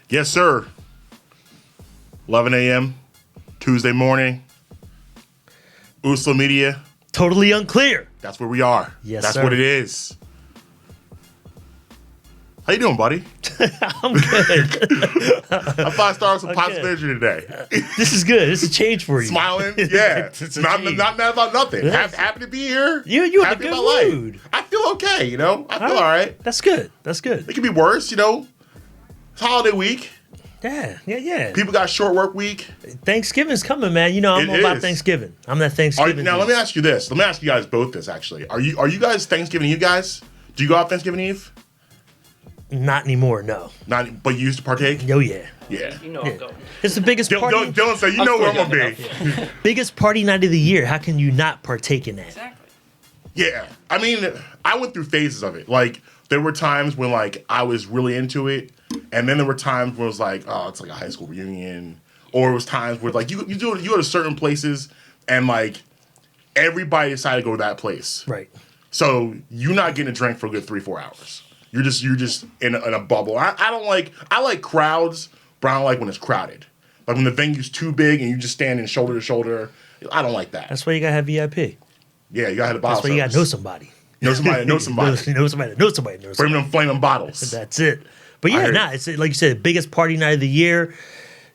Yes, sir. 11 a.m. Tuesday morning. Usla Media. Totally unclear. That's where we are. Yes, That's sir. what it is. How you doing, buddy? I'm good. I thought I started some Okay. positivity today. This is good. This is a change for you. Smiling, yeah. It's a not change. mad about nothing. Yes. Happy to be here. You in a happy good about life. mood. I feel okay, you know? I feel all right. That's good. That's good. It could be worse, you know? It's holiday week. Yeah. People got short work week. Thanksgiving's coming, man. You know, I'm It all about is. Thanksgiving. I'm that Thanksgiving. Now, let dude. me ask you this. Let me ask you guys both this, actually. Are you guys Thanksgiving Eve guys? Do you go out Thanksgiving Eve? Not anymore, no. Not, but you used to partake? Oh, yeah. Yeah. You know I'm going. It's the biggest party. Dylan said, you know where I'm going to be. Biggest party night of the year. How can you not partake in that? Exactly. Yeah. I mean, I went through phases of it. Like, there were times when, like, I was really into it. And then there were times where it was like, oh, it's like a high school reunion. Or it was times where, like, you go to certain places and, like, everybody decided to go to that place. Right. So you're not getting a drink for a good 3-4 hours. You're just in a bubble. I like crowds, but I don't like when it's crowded. Like when the venue's too big and you just standing shoulder to shoulder. I don't like that. That's why you gotta have VIP. Yeah, you gotta have the bottle That's why you gotta know service. somebody. Know somebody. Know somebody. know somebody. Bring them flaming bottles. That's it. But I yeah, hear you. it's like you said, the biggest party night of the year.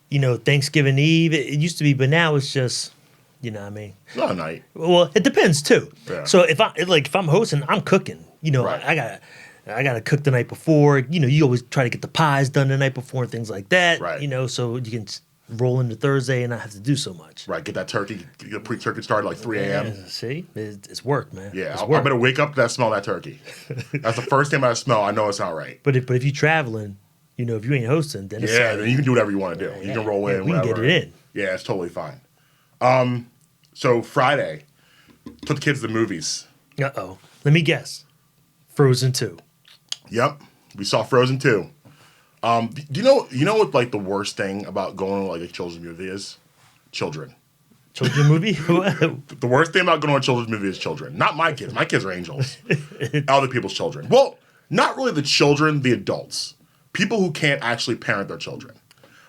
You know, Thanksgiving Eve. It used to be, but now it's just, you know what I mean? Not a night. Well, it depends too. Yeah. So if I'm hosting, I'm cooking. You know, Right. I gotta cook the night before. You know, you always try to get the pies done the night before and things like that. Right. You know, so you can roll into Thursday and not have to do so much. Right, get that turkey, get a pre-turkey started like 3 a.m. Yeah, see, it's work, man. Yeah, It's I work. better wake up to that smell of that turkey. That's the first thing I smell. I know it's not right. But if you're traveling, you know, if you ain't hosting, then it's Yeah, then you can do whatever you want to do. You can roll in, we can whatever. get it in. Yeah, it's totally fine. So Friday, took the kids to the movies. Uh-oh. Let me guess. Frozen 2. Yep, we saw Frozen 2. Do you know what like the worst thing about going to like a children's movie is? Children. Children movie? The worst thing about going to a children's movie is children. Not my kids. My kids are angels. Other people's children. Well, not really the children, the adults. People who can't actually parent their children.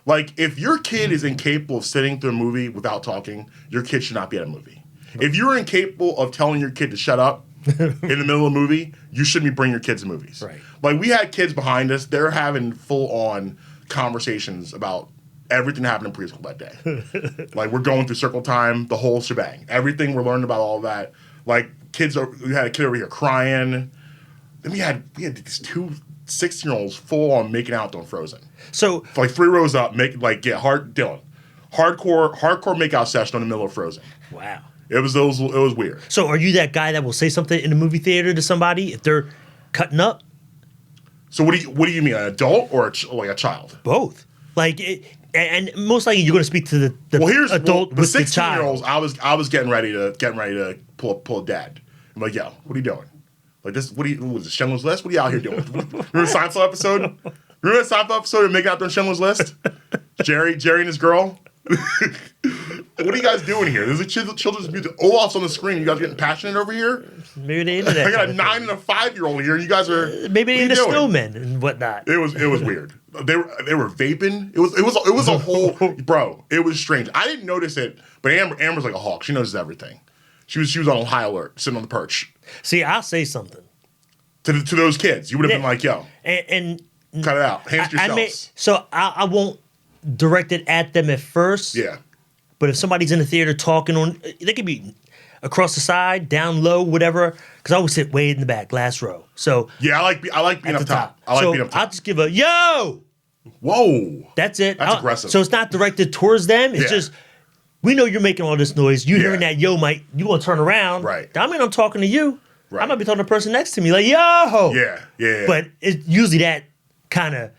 Like, if your kid is incapable of sitting through a movie without talking, your kid should not be at a movie. If you're incapable of telling your kid to shut up in the middle of a movie, you shouldn't be bringing your kids to movies. Right. Like, we had kids behind us. They're having full-on conversations about everything that happened in preschool that day. Like, we're going through circle time, the whole shebang. Everything we're learning about all that. Like, we had a kid over here crying. Then we had these two 16-year-olds full-on making out on Frozen. So, Like 3 rows up, Dylan. Hardcore makeout session in the middle of Frozen. wow. It was weird. So, are you that guy that will say something in the movie theater to somebody if they're cutting up? So what do you mean, an adult or a child? Both. Like, and most likely you're going to speak to the adult the with the 16-year-olds. child. I was getting ready to pull a dad. I'm like, yo, what are you doing? Like this? What was it, Schindler's List? What are you out here doing? Remember the Seinfeld episode? Remember the Seinfeld episode of making out on Schindler's List? Jerry and his girl. What are you guys doing here? There's a children's music. Olaf's on the screen. You guys getting passionate over here? Maybe they into that. I got kind a of 9 and a 5-year-old here. And you guys are Maybe what they are into you doing? snowmen and whatnot. It was weird. They were vaping. It was a whole bro. It was strange. I didn't notice it, but Amber's like a hawk. She notices everything. She was on high alert, sitting on the perch. See, I'll say something. To those kids, you would have Yeah. been like, yo, And cut it out. Hands to yourselves. I won't direct it at them at first. Yeah. But if somebody's in the theater talking they could be across the side, down low, whatever. Because I always sit way in the back, last row. So Yeah, I like being at up the top. top. I like so being up top. I'll just give a yo. Whoa. That's it. That's aggressive. So it's not directed towards them. It's Yeah. just we know you're making all this noise. You hearing that yo, Mike? You want to turn around? Right. I mean, I'm talking to you. Right. I might be talking to the person next to me, like yo. Yeah. But it's usually that kind of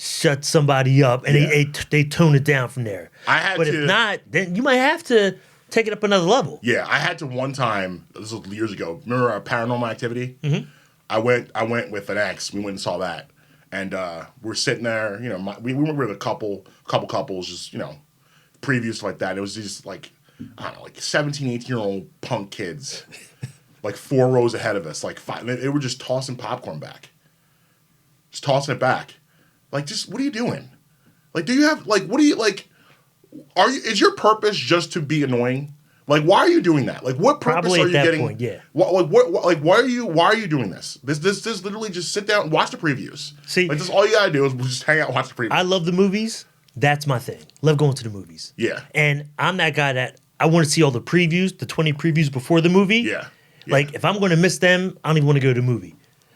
shuts somebody up, and Yeah. they tone it down from there. But if not, then you might have to take it up another level. Yeah, I had to one time. This was years ago. Remember our Paranormal Activity? Mm-hmm. I went with an ex. We went and saw that, and we're sitting there. You know, we went with a couple couples, just previews like that. It was these like I don't know, like 17, 18-year-old punk kids, like 4 rows ahead of us, like 5. They were just tossing popcorn back, just tossing it back. Like, just what are you doing? Like, do you have like what do you like? Is your purpose just to be annoying? Like, why are you doing that? Like, what purpose Probably are at you that getting? point, yeah. Like, why are you doing this? This literally just sit down and watch the previews. See, like, this all you gotta do is just hang out and watch the previews. I love the movies. That's my thing. Love going to the movies. Yeah. And I'm that guy that I want to see all the previews, the 20 previews before the movie. Yeah. Like, if I'm going to miss them, I don't even want to go to the movie.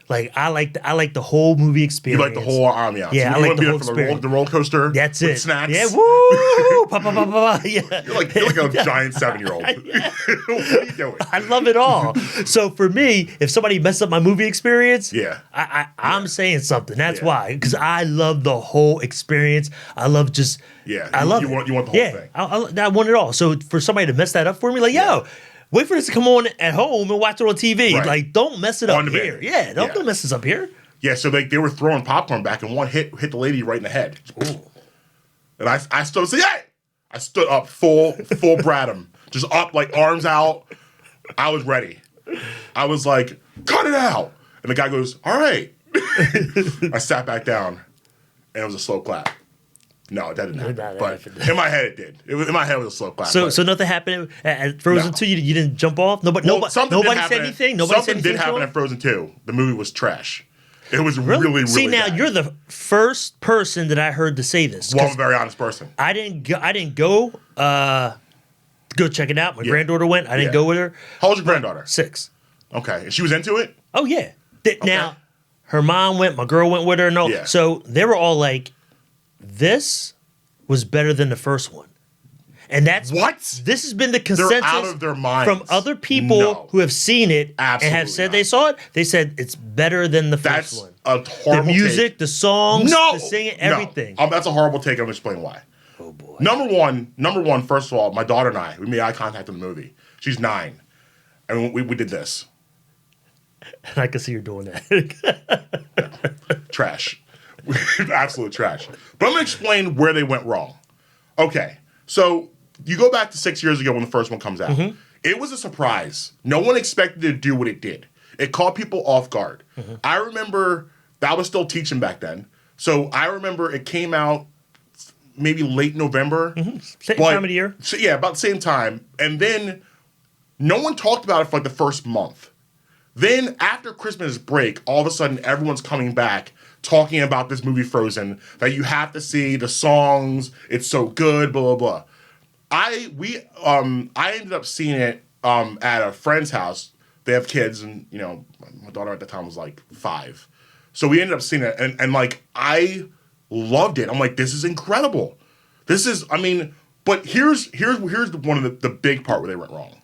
Like, I like the whole movie You experience. like the whole ambiance. Yeah, you I like wanna the be whole there for experience. the roller coaster. That's with it. Snacks. Yeah, woo! Pa, pa, pa, pa, pa. Yeah. You're like a giant 7-year-old. What are you doing? I love it all. So for me, if somebody messed up my movie experience, Yeah. I'm saying something. That's Yeah. why, because I love the whole experience. I love just, Yeah. I love you it. want the whole thing. I want it all. So for somebody to mess that up for me, like, yo, wait for this to come on at home and watch it on TV. Right. Like, don't mess it On up demand. here. Yeah, don't mess this up here. Yeah, so they were throwing popcorn back, and one hit the lady right in the head. Ooh. And I stood up and said, "Hey!" I stood up full Bradham, just up, like arms out. I was ready. I was like, "Cut it out!" And the guy goes, "All right." I sat back down, and it was a slow clap. No, that didn't happen. That But happened. in my head, it did. In my head, it was a slow clap. So but- so nothing happened at Frozen No. 2? You didn't jump off? Nobody Well, something did said happen anything? Nobody said something anything did to happen him? at Frozen 2. The movie was trash. It was really See, now bad. you're the first person that I heard to say this. Well, 'Cause I'm a very honest person. I didn't go go check it out. My granddaughter went. I didn't Yeah. go with her. How old's your granddaughter? 6. Okay. And she was into it? Oh yeah. Now her mom went. My girl went with her. No, Yeah. so they were all like, "This was better than the first one," and that's What? This has been the consensus out of their minds. from other people No. who have seen it and Absolutely have said not. they saw it. They said it's better than the That's first one. a The horrible music, take. the songs, No. the singing, No. everything. That's a horrible take. I'm going to explain why. Oh boy. Number one, first of all, my daughter and I, we made eye contact in the movie. She's 9. And we did this. And I can see you're doing that. Trash. Absolute trash. But I'm going to explain where they went wrong. Okay. So you go back to 6 years ago when the first one comes out. Mm-hmm. It was a surprise. No one expected it to do what it did. It caught people off guard. Mm-hmm. I remember I was still teaching back then. So I remember it came out maybe late November. Same But- time of the year. So yeah, about the same time. And then no one talked about it for like the first month. Then after Christmas break, all of a sudden everyone's coming back talking about this movie Frozen, that you have to see the songs, it's so good, blah blah blah. I ended up seeing it at a friend's house. They have kids, and you know, my daughter at the time was like 5. So we ended up seeing it, and like I loved it. I'm like, this is incredible. This is, I mean, but here's one of the big part where they went wrong.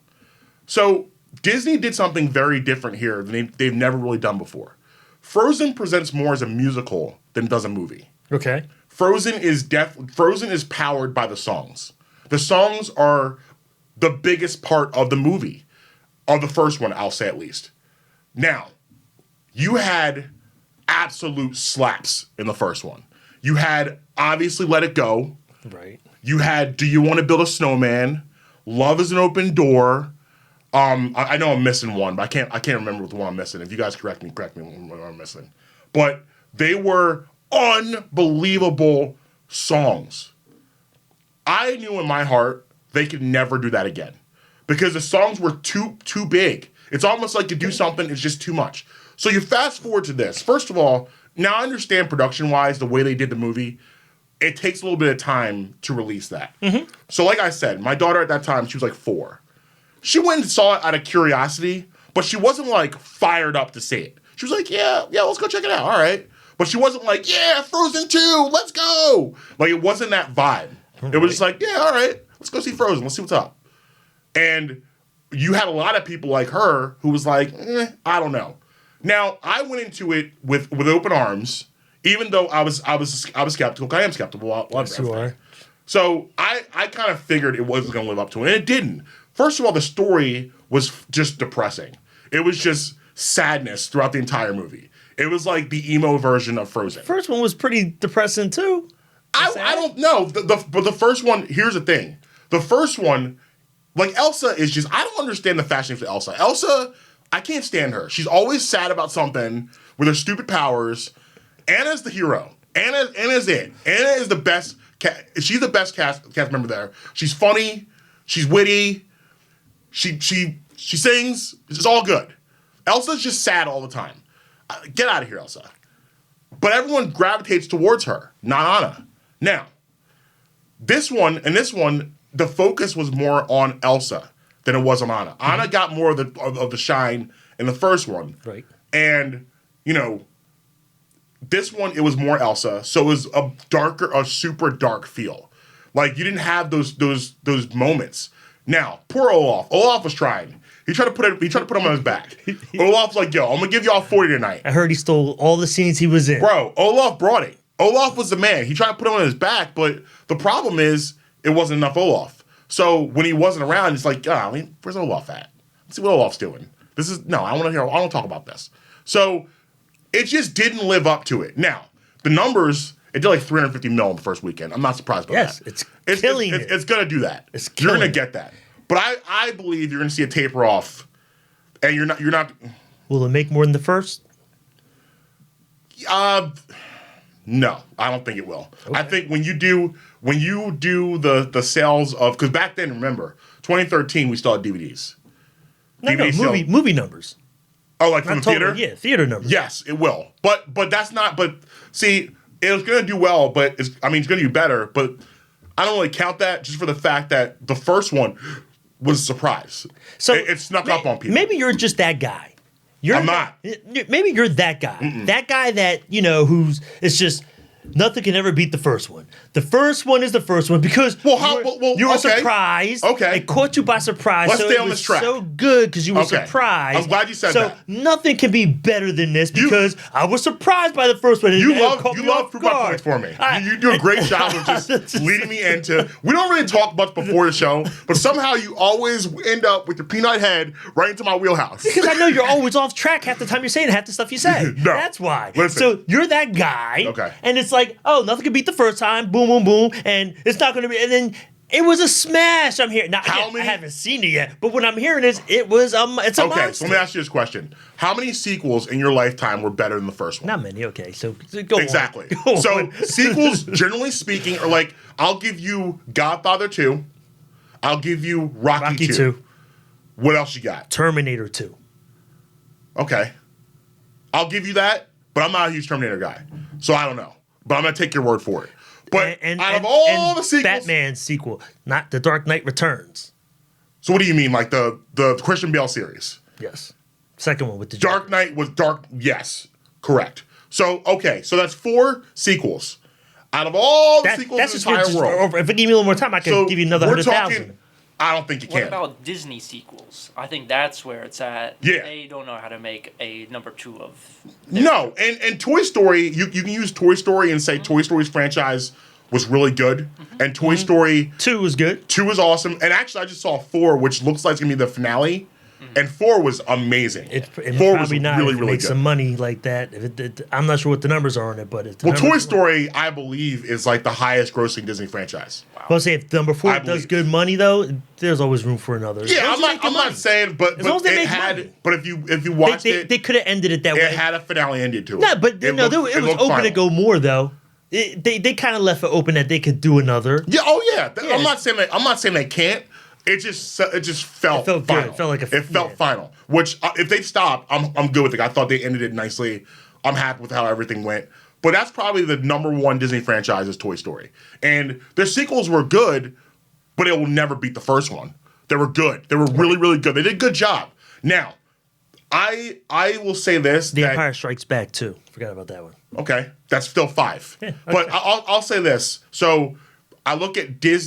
So Disney did something very different here than they've never really done before. Frozen presents more as a musical than it does a movie. Okay. Frozen is powered by the songs. The songs are the biggest part of the movie, of the first one, I'll say at least. Now, you had absolute slaps in the first one. You had obviously Let It Go. Right. You had Do You Want to Build a Snowman? Love is an Open Door. I know I'm missing one, but I can't remember the one I'm missing. If you guys correct me what I'm missing. But they were unbelievable songs. I knew in my heart they could never do that again because the songs were too big. It's almost like to do something is just too much. So you fast forward to this. First of all, now I understand production-wise the way they did the movie. It takes a little bit of time to release that. Mm-hmm. So like I said, my daughter at that time, she was like 4. She went and saw it out of curiosity, but she wasn't like fired up to see it. She was like, yeah, let's go check it out. All right. But she wasn't like, yeah, Frozen 2, let's go. Like it wasn't that vibe. It was just like, yeah, all right, let's go see Frozen. Let's see what's up. And you had a lot of people like her who was like, I don't know. Now, I went into it with open arms, even though I was skeptical. I am skeptical. Yes, you are. So I kind of figured it wasn't going to live up to it, and it didn't. First of all, the story was just depressing. It was just sadness throughout the entire movie. It was like the emo version of Frozen. First one was pretty depressing too. I don't know. But the first one, here's the thing. The first one, like Elsa is just, I don't understand the fashion for Elsa. Elsa, I can't stand her. She's always sad about something with her stupid powers. Anna's the hero. Anna's it. Anna is the best. She's the best cast member there. She's funny. She's witty. She sings. It's all good. Elsa's just sad all the time. Get out of here, Elsa. But everyone gravitates towards her, not Anna. Now, this one, the focus was more on Elsa than it was on Anna. Anna got more of the shine in the first one. Right. And, this one, it was more Elsa, so it was a super dark feel. Like, you didn't have those moments. Now, poor Olaf. Olaf was trying. He tried to put him on his back. Olaf's like, yo, I'm gonna give y'all 40 tonight. I heard he stole all the scenes he was in. Bro, Olaf brought it. Olaf was the man. He tried to put him on his back, but the problem is it wasn't enough Olaf. So when he wasn't around, it's like, where's Olaf at? Let's see what Olaf's doing. I don't talk about this. So it just didn't live up to it. Now, the numbers, it did like 350 mil in the first weekend. I'm not surprised by that. Yes, it's killing it. It's going to do that. You're going to get that. But I believe you're going to see a taper off, and you're not. Will it make more than the first? No, I don't think it will. Okay. I think when you do the sales of, because back then, remember, 2013 we still had DVDs. Movie numbers. Oh, like from the theater? Yeah, theater numbers. Yes, it will. But that's not. But see, it was going to do well. But it's going to do better. But I don't really count that just for the fact that the first one was a surprise. So it snuck up on people. Maybe you're just that guy. I'm not. Maybe you're that guy. Mm-mm. That guy that who's it's just. Nothing can ever beat the first one. The first one is the first one because you were surprised. Okay. It caught you by surprise. Let's stay on this track. So good because you were surprised. I'm glad you said that. So nothing can be better than this because I was surprised by the first one. You love prove my points for me. You do a great job of just leading me into. We don't really talk much before the show, but somehow you always end up with your peanut head right into my wheelhouse. Because I know you're always off track half the time you're saying half the stuff you say. No, that's why. Listen. So you're that guy. Okay. And it's like, oh, nothing can beat the first time. Boom, boom, boom. And it's not going to be. And then it was a smash. I'm hearing. Now, again, I haven't seen it yet, but what I'm hearing is it's a monster. Okay, so let me ask you this question: how many sequels in your lifetime were better than the first one? Not many. Okay, so go exactly. on. So sequels, generally speaking, are like I'll give you Godfather 2, I'll give you Rocky 2. What else you got? Terminator 2. Okay, I'll give you that, but I'm not a huge Terminator guy, so I don't know. But I'm gonna take your word for it. But out of all the sequels, Batman sequel, not The Dark Knight Returns. So what do you mean, like the Christian Bale series? Yes, second one with the Dark Knight was dark. Yes, correct. So okay, so that's 4 sequels. Out of all the sequels in the entire world, if I give you a little more time, I could give you another 100,000. I don't think you can. What about Disney sequels? I think that's where it's at. Yeah. They don't know how to make a number 2 of. No, and Toy Story, you can use Toy Story and say Toy Story's franchise was really good, and Toy Story 2 was good. 2 was awesome, and actually I just saw 4, which looks like it's gonna be the finale. And 4 was amazing. It 4 was really, really really make good. some money like that. I'm not sure what the numbers are on it, but it's Toy Story, I believe, is like the highest grossing Disney franchise. Wow. Well, say if number 4 does good money though, there's always room for another. Yeah, I'm not saying, but it had. Money. But if you watched it, they could have ended it that way. It had a finale ended to it. No, but it was open to go more though. They kind of left it open that they could do another. Yeah. Oh yeah. I'm not saying they can't. It just felt final. Good. It felt like it felt final. Which if they stopped, I'm good with it. I thought they ended it nicely. I'm happy with how everything went. But that's probably the number 1 Disney franchise is Toy Story. And their sequels were good, but it will never beat the first one. They were good. They were really, really good. They did a good job. Now, I will say this. The Empire Strikes Back too. Forgot about that one. Okay. That's still 5. Yeah, okay. But I'll say this. So I look at the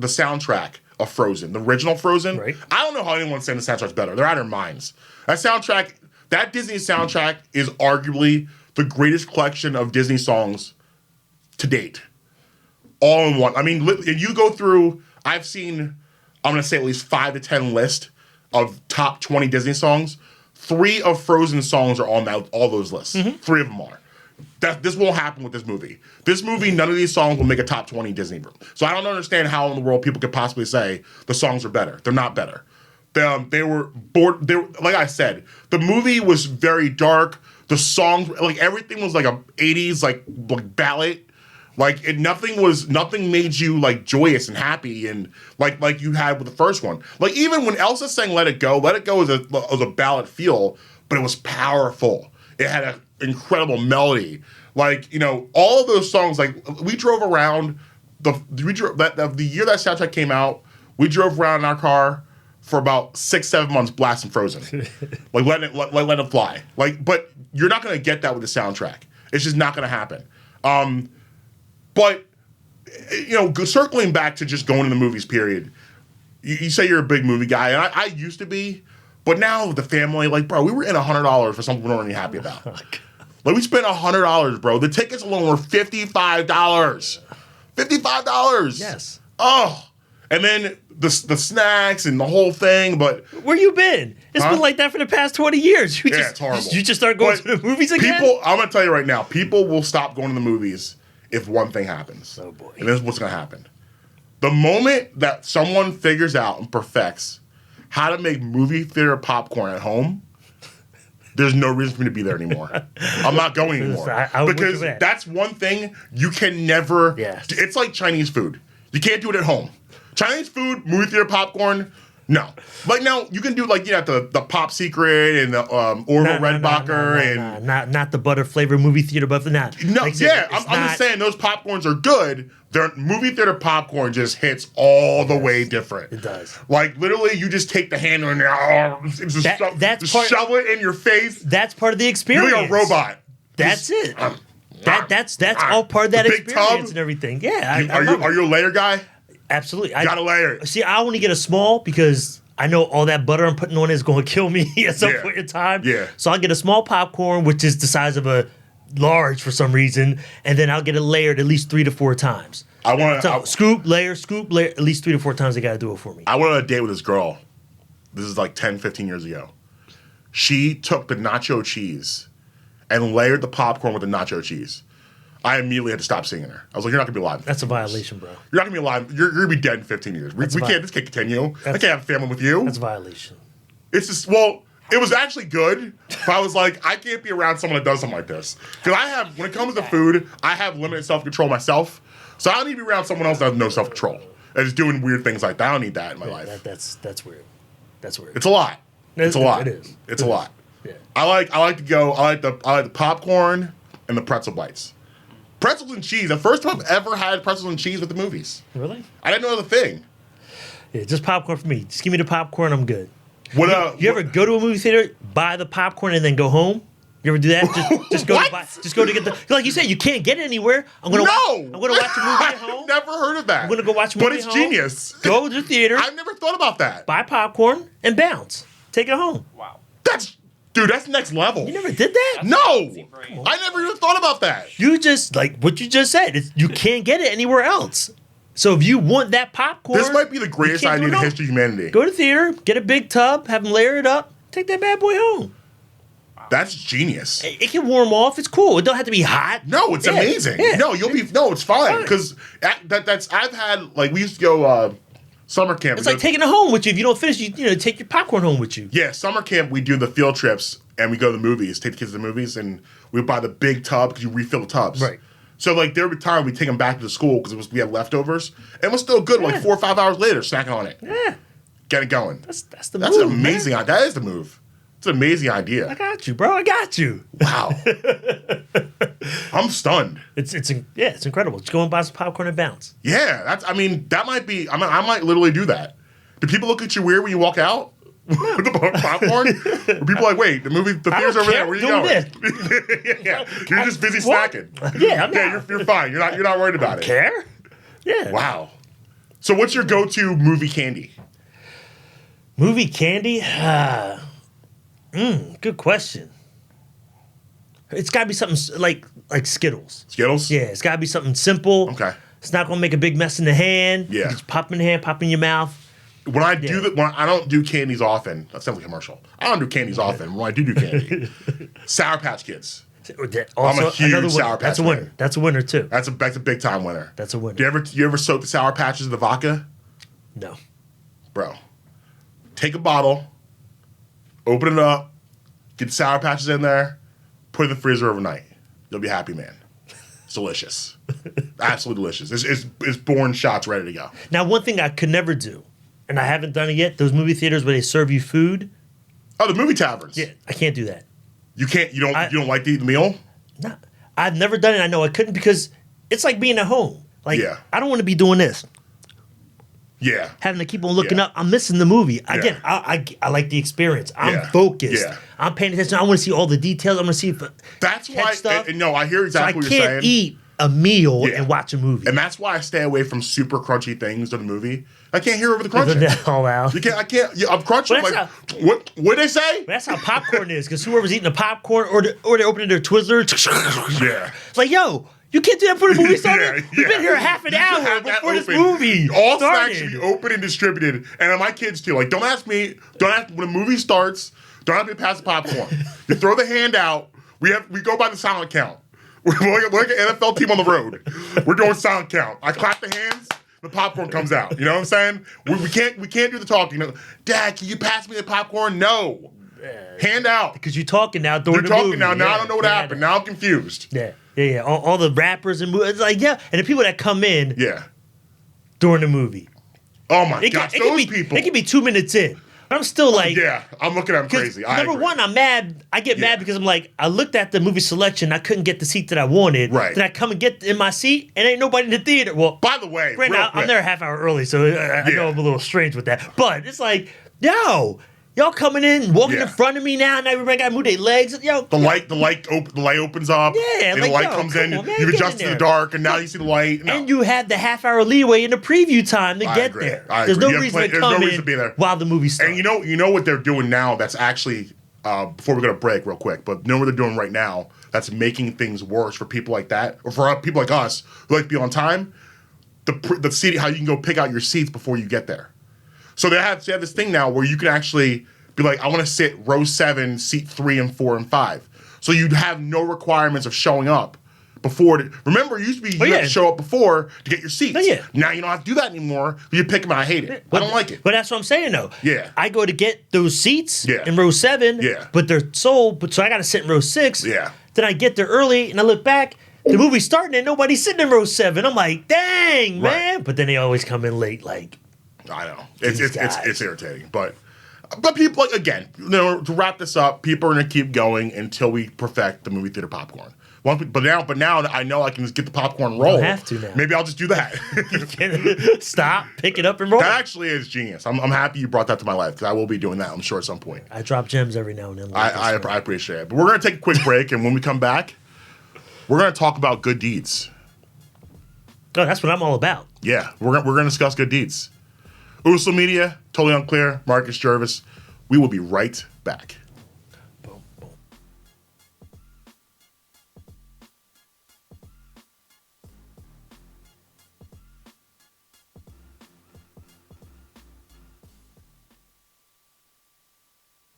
soundtrack of Frozen, the original Frozen. Right. I don't know how anyone's saying the soundtrack's better. They're out of their minds. That Disney soundtrack is arguably the greatest collection of Disney songs to date. All in one. I mean, you go through, I've seen, I'm going to say at least 5 to 10 lists of top 20 Disney songs. 3 of Frozen songs are on all those lists. Mm-hmm. 3 of them are. This won't happen with this movie. This movie, none of these songs will make a top 20 Disney. So I don't understand how in the world people could possibly say the songs are better. They're not better. They were bored. Like I said, the movie was very dark, The songs, like everything was like a 80s like ballad. Like nothing made you like joyous and happy and like you had with the first one. Like even when Elsa sang Let It Go was a ballad feel, but it was powerful. It had an incredible melody. Like, you know, all of those songs, like we drove around the year that soundtrack came out, we drove around in our car for about 6-7 months blasting Frozen. Like let it fly. Like, but you're not gonna get that with the soundtrack. It's just not gonna happen. But, you know, circling back to just going to the movies, period, you say you're a big movie guy, and I used to be, but now with the family, like, bro, we were in $100 for something we weren't really happy about. Like, we spent $100, bro. The tickets alone were $55. $55! Yes. Oh! And then the snacks and the whole thing, but... Where you been? It's been like that for the past 20 years. It's horrible. You just start going to the movies again? I'm going to tell you right now, people will stop going to the movies if one thing happens. Oh, boy. And this is what's going to happen. The moment that someone figures out and perfects how to make movie theater popcorn at home, there's no reason for me to be there anymore. I'm not going anymore. Because that's one thing you can never... Yes. It's like Chinese food. You can't do it at home. Chinese food, movie theater popcorn, no. Like now, you can do like, you know, the Pop Secret and the Orville Redenbacher and... Not the butter flavor movie theater butter. No, like yeah, I'm just saying those popcorns are good. Their movie theater popcorn just hits all the way different. It does. Like literally, you just take the handle and shove it in your face. That's part of the experience. You're like a robot. That's it. That's all part of that experience and everything. Yeah. Are you a layer guy? Absolutely. Got a layer. See, I only get a small because I know all that butter I'm putting on is going to kill me at some point in time. Yeah. So I'll get a small popcorn, which is the size of a large for some reason, and then I'll get it layered at least 3 to 4 times. Scoop, layer, at least 3 to 4 times they got to do it for me. I went on a date with this girl. This is like 10, 15 years ago. She took the nacho cheese and layered the popcorn with the nacho cheese. I immediately had to stop seeing her. I was like, you're not going to be alive. That's a violation, bro. You're not going to be alive. You're going to be dead in 15 years. This can't continue. I can't have a family with you. That's a violation. It's just, well, it was actually good, but I was like, I can't be around someone that does something like this. Because when it comes to food, I have limited self-control myself. So I don't need to be around someone else that has no self-control. And is doing weird things like that. I don't need that in my life. That's weird. That's weird. It's a lot. It's a lot. It is. It's a lot. Yeah. I like the popcorn and the pretzel bites. Pretzels and cheese. The first time I've ever had pretzels and cheese with the movies. Really? I didn't know the thing. Yeah, just popcorn for me. Just give me the popcorn, I'm good. You ever go to a movie theater, buy the popcorn, and then go home? You ever do that? Just go to get the, like you said, you can't get it anywhere. I'm gonna watch a movie at home. I've never heard of that. I'm gonna go watch a movie at home. But it's genius. Go to the theater. I've never thought about that. Buy popcorn and bounce. Take it home. Wow. That's next level. You never did that? No. I never even thought about that. You just, like what you just said, you can't get it anywhere else. So if you want that popcorn... This might be the greatest idea in the history of humanity. Go to the theater, get a big tub, have them layer it up, take that bad boy home. That's genius. It can warm off. It's cool. It don't have to be hot. No, it's amazing. Yeah. No, it's fine. Because I've had, like, we used to go summer camp. It's like taking it home with you. If you don't finish, you take your popcorn home with you. Yeah, summer camp, we do the field trips, and we go to the movies, take the kids to the movies, and we buy the big tub because you refill the tubs. Right. So, like, there would be time we'd take them back to the school because we had leftovers. And it was still good, like 4 or 5 hours later, snacking on it. Yeah. Get it going. That's the move. That's an amazing idea. That is the move. It's an amazing idea. I got you, bro. I got you. Wow. I'm stunned. It's incredible. Just go and buy some popcorn and bounce. Yeah, that might be, I might literally do that. Do people look at you weird when you walk out with the popcorn? Are people like, wait, the theater's over there. Where are you going? Yeah, you're just busy snacking. Yeah, I'm not. You're fine. You're not worried about it. Care? Yeah. Wow. So what's your go-to movie candy? Movie candy? Good question. It's got to be something like Skittles. Skittles? Yeah, it's got to be something simple. Okay. It's not going to make a big mess in the hand. Yeah. Just pop in the hand, pop in your mouth. When I don't do candies often. That sounds like a commercial. I don't do candies often. When I do candy, Sour Patch Kids. Also, I'm a huge Sour Patch. That's a winner. Man. That's a winner too. That's a big time winner. That's a winner. Do you ever soak the Sour Patches in the vodka? No. Bro, take a bottle, open it up, get the Sour Patches in there, Put it in the freezer overnight. You'll be happy, man. It's delicious. Absolutely delicious. It's born shots ready to go. Now, one thing I could never do, and I haven't done it yet, those movie theaters where they serve you food. Oh, the movie taverns. Yeah, I can't do that. You can't. You don't like to eat the meal. No, I've never done it. I know I couldn't because it's like being at home. Like, I don't want to be doing this. Yeah. Having to keep on looking up. I'm missing the movie. Again, I like the experience. I'm focused. Yeah. I'm paying attention. I want to see all the details. I want to see if that's why. Stuff. No, I hear exactly what you're saying. I can't eat a meal and watch a movie. And that's why I stay away from super crunchy things in the movie. I can't hear over the crunching. All out. You can't. I can't. I'm crunching. Like, what did they say? That's how popcorn is. Because whoever's eating the popcorn or they're opening their Twizzler. It's like, yo. You can't do that before the movie started? We've been here half an hour before this movie All started. snacks should be open and distributed. And my kids too. Like, don't ask me when the movie starts, don't have me to pass the popcorn. You throw the hand out. We go by the silent count. We're like an NFL team on the road. We're doing silent count. I clap the hands, the popcorn comes out. You know what I'm saying? We can't do the talking. Dad, can you pass me the popcorn? No. Hand out. Because you're talking now during the movie. You're talking now. Now I don't know what happened. Now I'm confused. Yeah. All the rappers and movies. It's like, and the people that come in during the movie. Oh, my gosh. Those people. It can be 2 minutes in. I'm still like... I'm looking at them crazy. Number one, I'm mad. I get mad because I'm like, I looked at the movie selection. I couldn't get the seat that I wanted. Right. Then I come and get in my seat, and ain't nobody in the theater. Well, by the way... I'm there a half hour early, so I know I'm a little strange with that. But it's like, yo... Y'all coming in, walking in front of me now, and everybody got to move their legs. Yo, the light opens up. Yeah, and the light comes in. You've adjusted to the dark, and now you see the light. No. And you had the half-hour leeway in the preview time to get there. There's no reason to come in while the movie starts. And you know what they're doing now? That's actually before we go to break, real quick. But you know what they're doing right now? That's making things worse for people like that, or for people like us who like to be on time. The seat, how you can go pick out your seats before you get there. So they have this thing now where you can actually be like, I want to sit row 7, seat 3 and 4 and 5. So you'd have no requirements of showing up before. Remember, it used to be you had to show up before to get your seats. Now you don't have to do that anymore. You pick them and I hate it. I don't like it. But that's what I'm saying, though. Yeah. I go to get those seats in row 7, but they're sold, so I got to sit in row 6. Yeah. Then I get there early, and I look back. The movie's starting, and nobody's sitting in row 7. I'm like, dang, man. But then they always come in late, like... I know. It's irritating, but people, like, again, to wrap this up, people are going to keep going until we perfect the movie theater popcorn. But now I know I can just get the popcorn roll. I don't have to now. Maybe I'll just do that. Stop, pick it up, and roll. That actually is genius. I'm happy you brought that to my life because I will be doing that, I'm sure, at some point. I drop gems every now and then. I appreciate it. But we're going to take a quick break, and when we come back, we're going to talk about good deeds. Oh, that's what I'm all about. Yeah, we're going to discuss good deeds. Unclear Media, Totally Unclear, Marcus Jervis. We will be right back. Boom, boom.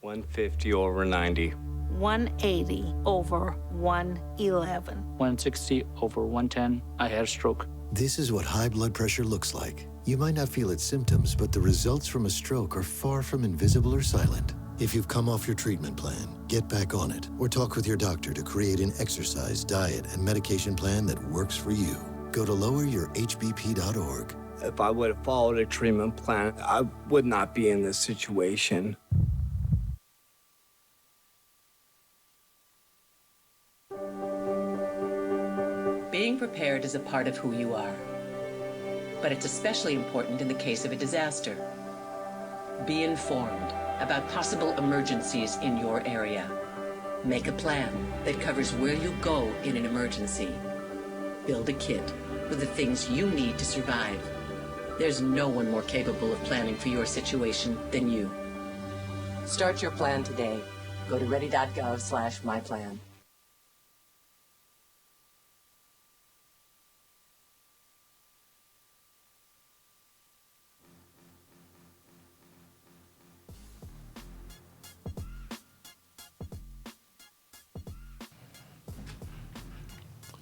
$150 over 90. 180 over 111. 160 over 110. I had a stroke. This is what high blood pressure looks like. You might not feel its symptoms, but the results from a stroke are far from invisible or silent. If you've come off your treatment plan, get back on it, or talk with your doctor to create an exercise, diet, and medication plan that works for you. Go to loweryourhbp.org. If I would have followed a treatment plan, I would not be in this situation. Being prepared is a part of who you are. But it's especially important in the case of a disaster. Be informed about possible emergencies in your area. Make a plan that covers where you go in an emergency. Build a kit with the things you need to survive. There's no one more capable of planning for your situation than you. Start your plan today. Go to ready.gov/myplan.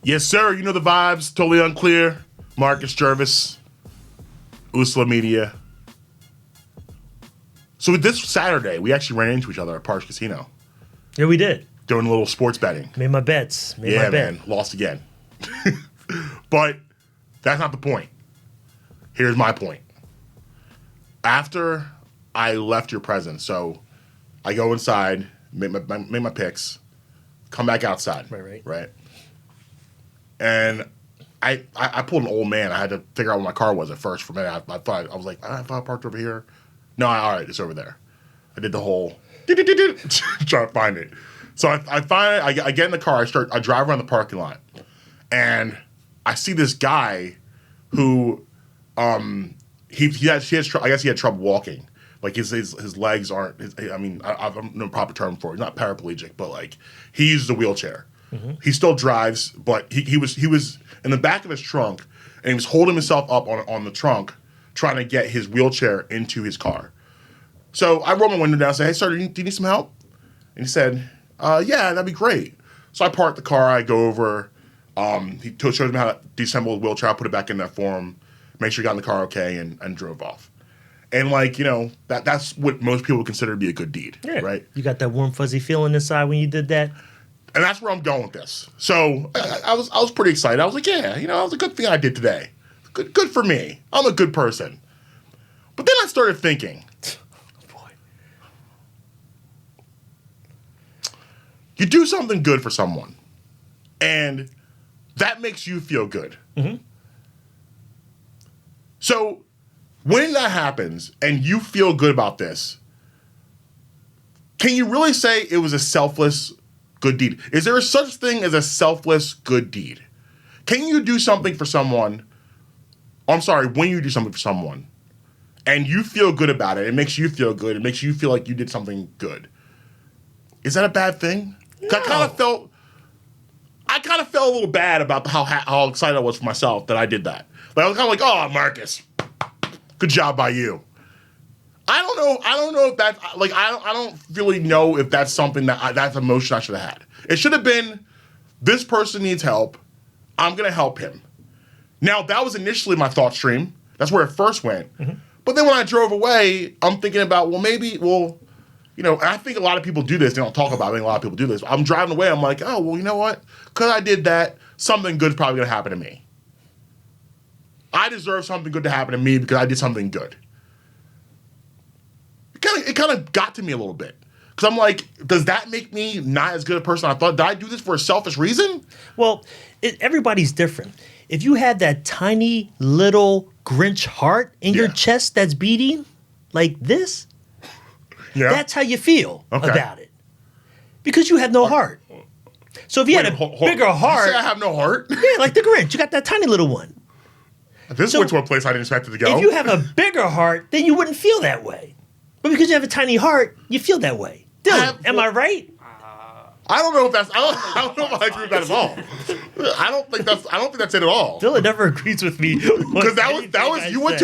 Yes, sir. You know the vibes. Totally Unclear. Marcus Jervis. Unclear Media. So this Saturday, we actually ran into each other at Parks Casino. Yeah, we did. doing a little sports betting. Made my bets. Made Yeah, my bet. man, lost again. But that's not the point. Here's my point. After I left your presence, so I go inside, make my picks, come back outside. Right. And I pulled an old man. I had to figure out where my car was at first for a minute. I thought I was like, I thought I parked over here. No, all right, it's over there. I did the whole trying to find it. So I find it. I get in the car. I drive around the parking lot, and I see this guy who he has I guess he had trouble walking. Like his legs aren't. I have no proper term for it. He's not paraplegic, but like he uses a wheelchair. Mm-hmm. He still drives, but he was in the back of his trunk, and he was holding himself up on the trunk, trying to get his wheelchair into his car. So I rolled my window down and said, "Hey, sir, do you need some help?" And he said, "Yeah, that'd be great." So I parked the car. I go over. He shows me how to disassemble the wheelchair. I put it back in there for him. Make sure he got in the car okay, and drove off. And like, you know, that's what most people would consider to be a good deed, right? You got that warm fuzzy feeling inside when you did that. And that's where I'm going with this. So I was pretty excited. I was like, yeah, you know, it was a good thing I did today. Good for me. I'm a good person. But then I started thinking, boy, you do something good for someone, and that makes you feel good. Mm-hmm. So when that happens and you feel good about this, can you really say it was a selfless good deed? Is there such thing as a selfless good deed? Can you do something for someone? I'm sorry, when you do something for someone and you feel good about it, it makes you feel good, it makes you feel like you did something good. Is that a bad thing? No. I kind of felt a little bad about how excited I was for myself that I did that. Like I was kind of like, oh, Marcus, good job by you. I don't know if that's like I don't really know if that's something that's emotion I should have had. It should have been, this person needs help. I'm gonna help him. Now that was initially my thought stream. That's where it first went. Mm-hmm. But then when I drove away, I'm thinking about you know, and I think a lot of people do this. They don't talk about it. A lot of people do this. I'm driving away. I'm like, oh, well, you know what? Because I did that, something good's probably gonna happen to me. I deserve something good to happen to me because I did something good. It kind of got to me a little bit. Because I'm like, does that make me not as good a person I thought? Did I do this for a selfish reason? Well, everybody's different. If you had that tiny little Grinch heart in your chest that's beating like this, that's how you feel about it. Because you have no heart. So if you had a bigger heart... You say I have no heart? Yeah, like the Grinch. You got that tiny little one. This went to a place I didn't expect it to go. If you have a bigger heart, then you wouldn't feel that way. But because you have a tiny heart, you feel that way. Dylan, am I right? I don't know if that's. I don't know if I agree with that at all. I don't think that's it at all. Dylan never agrees with me because that was you went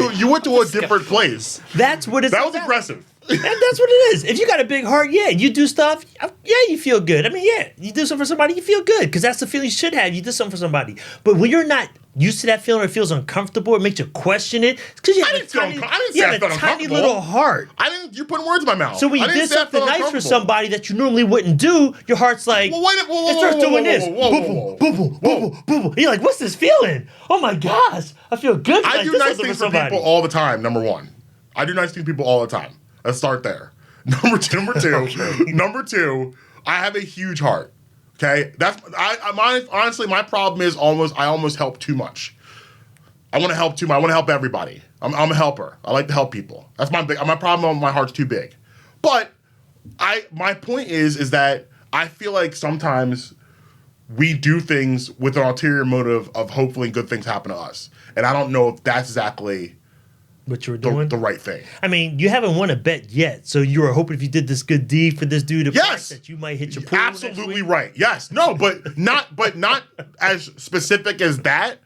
to a different place. That's what it's. That was aggressive. And that's what it is. If you got a big heart, you do stuff. Yeah, you feel good. I mean, you do something for somebody, you feel good because that's the feeling you should have. You do something for somebody. But when you're not used to that feeling or it feels uncomfortable, it makes you question it. It's because you have a tiny little heart. You're putting words in my mouth. So when you did something nice for somebody that you normally wouldn't do, your heart's like, it starts doing this. Boom, boom, boom, boom. You're like, what's this feeling? Oh my gosh, I feel good. I do nice things for people all the time. Number one, I do nice things for people all the time. Let's start there. Number two, I have a huge heart. Okay, honestly, my problem is I almost help too much. I want to help too much. I want to help everybody. I'm a helper. I like to help people. That's my problem. My heart's too big. But my point is that I feel like sometimes we do things with an ulterior motive of hopefully good things happen to us, and I don't know if that's exactly what you were doing, the right thing. I mean, you haven't won a bet yet, so you were hoping if you did this good deed for this dude, that you might hit your pool. Absolutely right. Yes, no, but not as specific as that.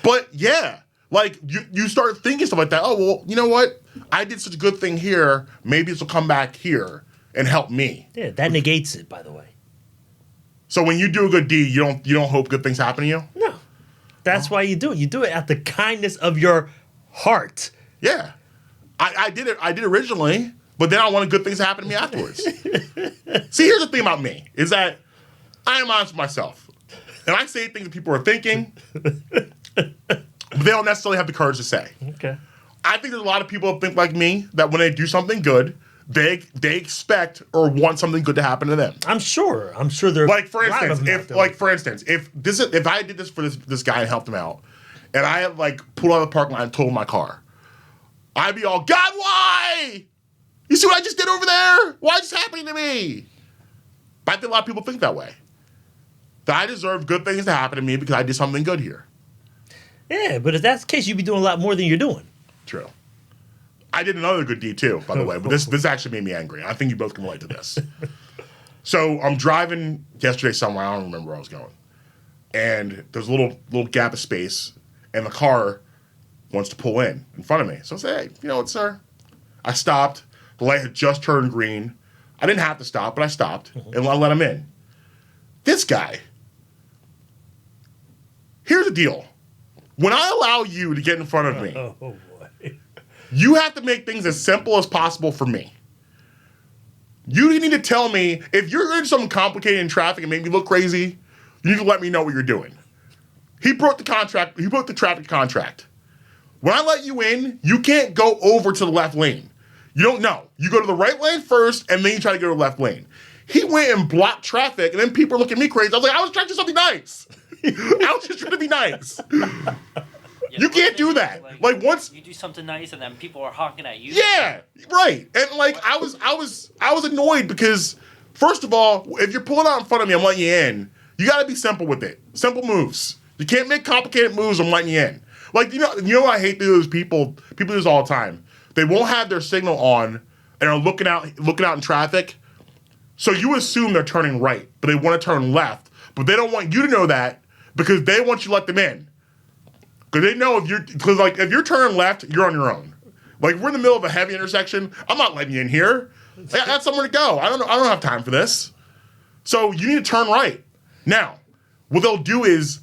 But yeah, like you start thinking stuff like that. Oh well, you know what? I did such a good thing here. Maybe this will come back here and help me. Yeah, that negates it. By the way. So when you do a good deed, you don't hope good things happen to you? No, that's why you do it. You do it out the kindness of your heart. Yeah, I did it. I did originally, but then I wanted good things to happen to me afterwards. See, here's the thing about me is that I am honest with myself. And I say things that people are thinking, but they don't necessarily have the courage to say. Okay. I think there's a lot of people that think like me, that when they do something good, they expect or want something good to happen to them. I'm sure there. Like for instance, if I did this for this guy and helped him out, and I had like pulled out of the parking lot and totaled my car, I'd be all, God, why? You see what I just did over there? Why is this happening to me? But I think a lot of people think that way. That I deserve good things to happen to me because I did something good here. Yeah, but if that's the case, you'd be doing a lot more than you're doing. True. I did another good deed too, by the way, but this actually made me angry. I think you both can relate to this. So I'm driving yesterday somewhere, I don't remember where I was going. And there's a little gap of space, and the car wants to pull in front of me. So I say, hey, you know what, sir? I stopped. The light had just turned green. I didn't have to stop, but I stopped, and I let him in. This guy, here's the deal. When I allow you to get in front of me, boy. You have to make things as simple as possible for me. You need to tell me, if you're doing something complicated in traffic and make me look crazy, you need to let me know what you're doing. He broke the contract. He broke the traffic contract. When I let you in, you can't go over to the left lane. You don't know. You go to the right lane first, and then you try to go to the left lane. He went and blocked traffic, and then people are looking at me crazy. I was like, I was trying to do something nice. I was just trying to be nice. Yeah, you can't do that. Like once you do something nice and then people are honking at you. Yeah, right. And like I was annoyed because first of all, if you're pulling out in front of me, I'm letting you in. You got to be simple with it. Simple moves. You can't make complicated moves. I'm letting you in. Like you know what I hate those people. People do this all the time. They won't have their signal on and are looking out in traffic. So you assume they're turning right, but they want to turn left. But they don't want you to know that because they want you to let them in. Because they know if you're turning left, you're on your own. Like we're in the middle of a heavy intersection. I'm not letting you in here. I got somewhere to go. I don't have time for this. So you need to turn right. Now, what they'll do is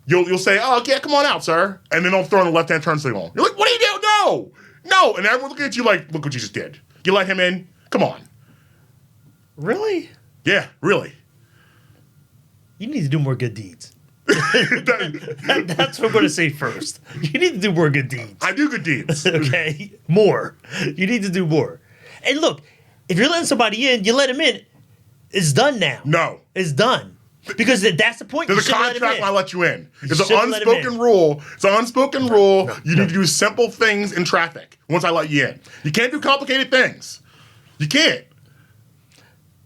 you'll say, "Oh, yeah, come on out, sir," and then they'll throw in the left-hand turn signal. You're like, "What are you doing? No!" And everyone's looking at you like, "Look what you just did. You let him in? Come on." Really? Yeah, really. You need to do more good deeds. That's what I'm going to say first. You need to do more good deeds. I do good deeds. Okay? More. You need to do more. And look, if you're letting somebody in, you let him in. It's done now. No. It's done. Because that's the point. There's a contract when I let you in. It's an unspoken rule. It's an unspoken rule. You need to do simple things in traffic once I let you in. You can't do complicated things. You can't.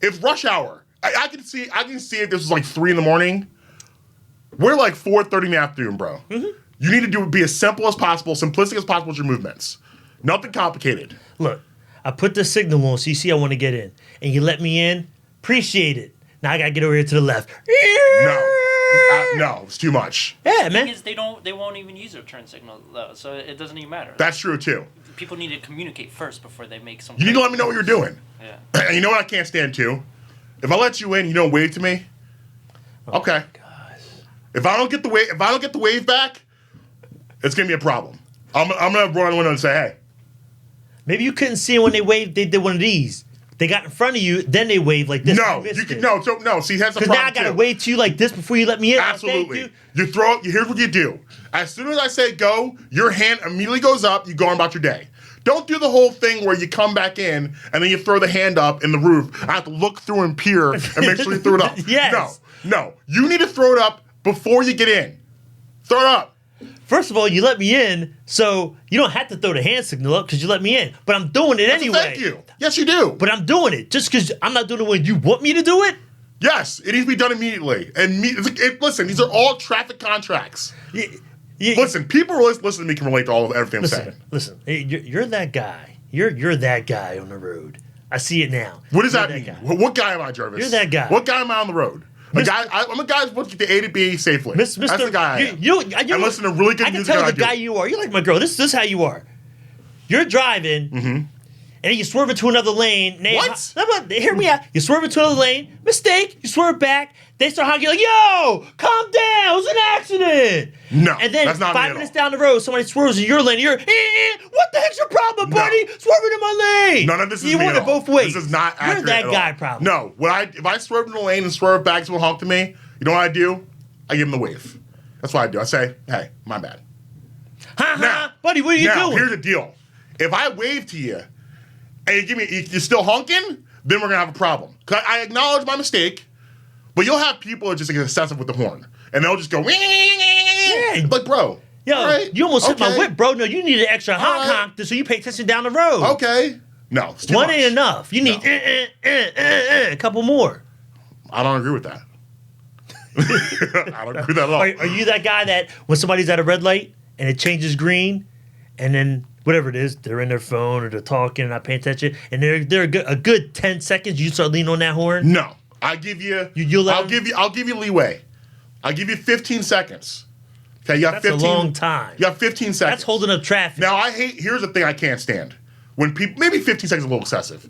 It's rush hour. I can see if this was like 3 a.m. We're like 4:30 in the afternoon, bro. Mm-hmm. You need to be as simple as possible, simplistic as possible with your movements. Nothing complicated. Look, I put the signal on so you see I want to get in. And you let me in. Appreciate it. Now I got to get over here to the left. No, it's too much. Yeah, man. Is they won't even use their turn signal, though, so it doesn't even matter. That's true, too. People need to communicate first before they make some... You need to let me know what you're doing. Yeah. And you know what I can't stand, too? If I let you in, you don't wave to me. Okay. If I don't get the wave back, it's gonna be a problem. I'm gonna run on the window and say, "Hey." Maybe you couldn't see it when they waved. They did one of these. They got in front of you, then they waved like this. No, you can no. See, that's the problem. Because now I gotta wave to you like this before you let me in. Absolutely. You throw. Here's what you do. As soon as I say go, your hand immediately goes up. You go on about your day. Don't do the whole thing where you come back in and then you throw the hand up in the roof. I have to look through and peer and make sure you threw it up. Yes. No. You need to throw it up before you get in. Throw it up. First of all, you let me in, so you don't have to throw the hand signal up because you let me in. But I'm doing it anyway. Thank you. Yes, you do. But I'm doing it just because I'm not doing it when you want me to do it. Yes, it needs to be done immediately. And listen, these are all traffic contracts. Listen, people who listen to me can relate to everything I'm saying. Listen, you're that guy. You're that guy on the road. I see it now. What does that mean? What guy am I, Jervis? You're that guy. What guy am I on the road? I'm a guy who's supposed to get to A to B safely. That's the guy I am. I listen to really good music. I can tell the guy you are. You're like my girl. This is how you are. You're driving, and then you swerve into another lane. What? Hear me out. You swerve into another lane, mistake. You swerve back. They start honking like, "Yo, calm down! It was an accident." No, and then that's not 5 me minutes at all. down the road, somebody swerves in your lane. You're, what the heck's your problem, No. buddy? Swerving in my lane. None of this is you me want at it all. both ways. This is not accurate. You're that at guy, all. probably. No, if I swerve in the lane and swerve back, someone honk to me. You know what I do? I give them the wave. That's what I do. I say, "Hey, my bad." Ha, buddy, what are you doing? Here's the deal. If I wave to you and you're still honking, then we're gonna have a problem. 'Cause I acknowledge my mistake, but you'll have people that just get excessive with the horn, and they'll just go, like, bro. Yo, all right, you almost hit my okay, whip, bro. No, you need an extra honk right. honk so you pay attention down the road. Okay. No, it's too One much. ain't enough. You need a couple more. I don't agree with that. I don't agree with that at all. Are you that guy that when somebody's at a red light and it changes green, and then whatever it is, they're in their phone or they're talking and not paying attention, and they're a good 10 seconds, you start leaning on that horn? No. I give you. I'll give you leeway. I'll give you 15 seconds. Okay, you got That's 15. a long time. You got 15 seconds. That's holding up traffic. Now here's the thing I can't stand. When people, maybe 15 seconds is a little excessive.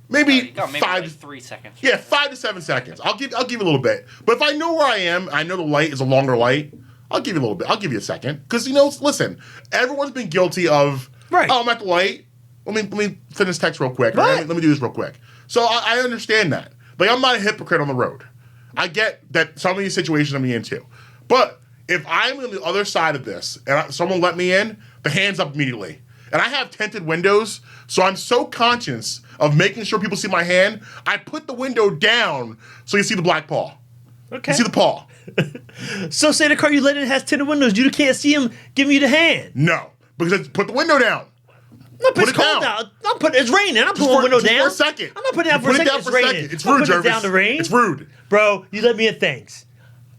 Maybe You got maybe 5 like 3 seconds. Yeah, 5 to 7 seconds. I'll give you a little bit. But if I know where I am, I know the light is a longer light, I'll give you a little bit. I'll give you a second. Because listen, everyone's been guilty of oh, I'm at the light. Let me finish text real quick. Or let me do this real quick. So I understand that. Like, I'm not a hypocrite on the road. I get that some of these situations I'm into. But if I'm on the other side of this and someone let me in, the hands up immediately. And I have tinted windows, so I'm so conscious of making sure people see my hand, I put the window down so you see the black paw. Okay. You see the paw. So say the car you let in has tinted windows, you can't see him giving you the hand. No, because put the window down. No, but it's cold out. It's raining. I'm putting the window down. For a second. I'm not putting it down for a second. It's raining. It's rude, Jervis. Down the rain. It's rude. Bro, you let me in, thanks.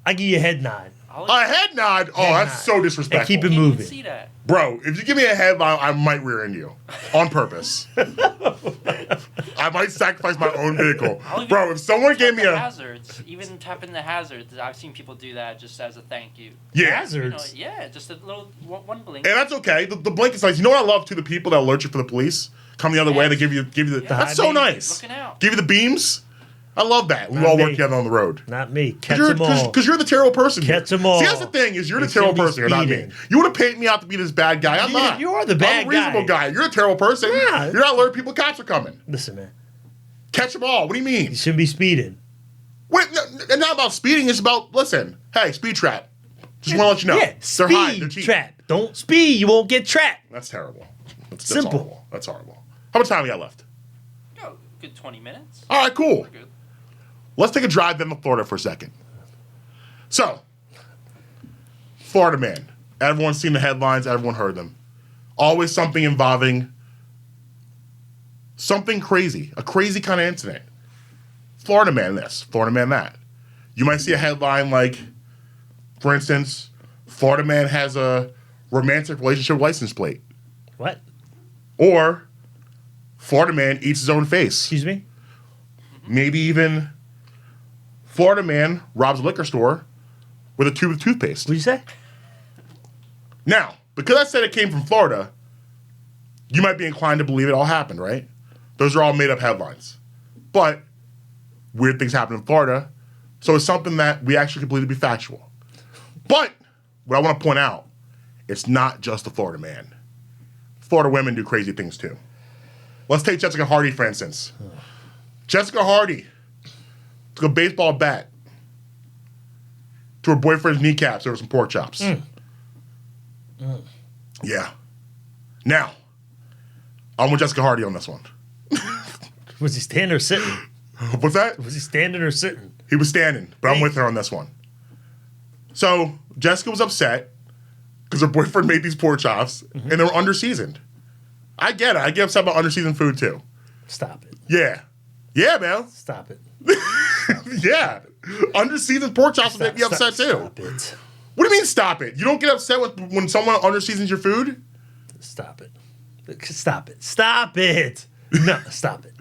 I give you a head nod. A head nod? Oh, that's so disrespectful. And keep it moving. See that. Bro, if you give me a head nod, I might rear end you. On purpose. I might sacrifice my own vehicle. Bro, if someone gave me a... hazards, even tapping the hazards, I've seen people do that just as a thank you. Yeah. Hazards? Yeah, just a little one blink. And that's okay. The blink is nice. You know what I love, too? The people that alert you for the police. Come the other way. They give you the... That's so nice. Looking out. Give you the beams. I love that. We Not all me. work together on the road. Not me. Catch them all. Because you're the terrible person. Catch here. them all. See, that's the thing, is you're the They terrible should be person. You're not me. speeding. You want to paint me out to be this bad guy. I'm not. You are the bad I'm a reasonable guy. You're a terrible person. Yeah. You're not alerting people cops are coming. Listen, man. Catch them all. What do you mean? You shouldn't be speeding. Wait, it's not about speeding. It's about, listen, hey, speed trap. Just want to let you know. Yeah, They're high. They're speed cheap. trap. Don't speed. You won't get trapped. That's terrible. That's Simple. Horrible. That's horrible. How much time we got left? Oh, good 20 minutes. All right, cool. We're good. Let's take a drive down to Florida for a second. So, Florida man. Everyone's seen the headlines. Everyone heard them. Always something involving something crazy. A crazy kind of incident. Florida man this. Florida man that. You might see a headline like, for instance, Florida man has a romantic relationship license plate. What? Or, Florida man eats his own face. Excuse me? Maybe even Florida man robs a liquor store with a tube of toothpaste. What'd you say? Now, because I said it came from Florida, you might be inclined to believe it all happened, right? Those are all made up headlines. But weird things happen in Florida, so it's something that we actually can believe to be factual. But what I want to point out, it's not just the Florida man. Florida women do crazy things too. Let's take Jessica Hardy, for instance. Jessica Hardy took a baseball bat to her boyfriend's kneecaps over some pork chops. Yeah. Now, I'm with Jessica Hardy on this one. Was he standing or sitting? What's that? Was he standing or sitting? He was standing, but I'm with her on this one. So, Jessica was upset because her boyfriend made these pork chops and they were under-seasoned. I get it. I get upset about under-seasoned food too. Stop it. Yeah. Yeah, man. Stop it. Yeah. Under-seasoned pork chops will make me upset too. Stop it. What do you mean stop it? You don't get upset when someone under-seasons your food? Stop it. Stop it. Stop it. No, stop it.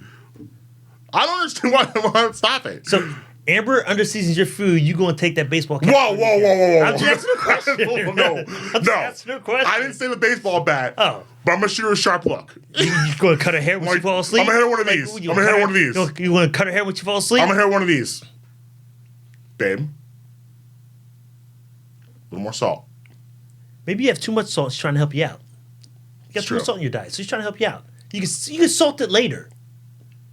I don't understand why stop it. So Amber underseasons your food, you gonna take that baseball cap? Whoa. I'm just asking a question. No. I'm just asking a question. I didn't say the baseball bat. Oh. But I'm going to shoot her a sharp look. You gonna cut her hair when she falls asleep? I'm going to hit her one of these. I'm going to hit her one of these. You wanna cut her hair when she falls asleep? I'm going to hit her one of these. Babe. A little more salt. Maybe you have too much salt. She's trying to help you out. You got too much salt in your diet, so she's trying to help you out. You can salt it later.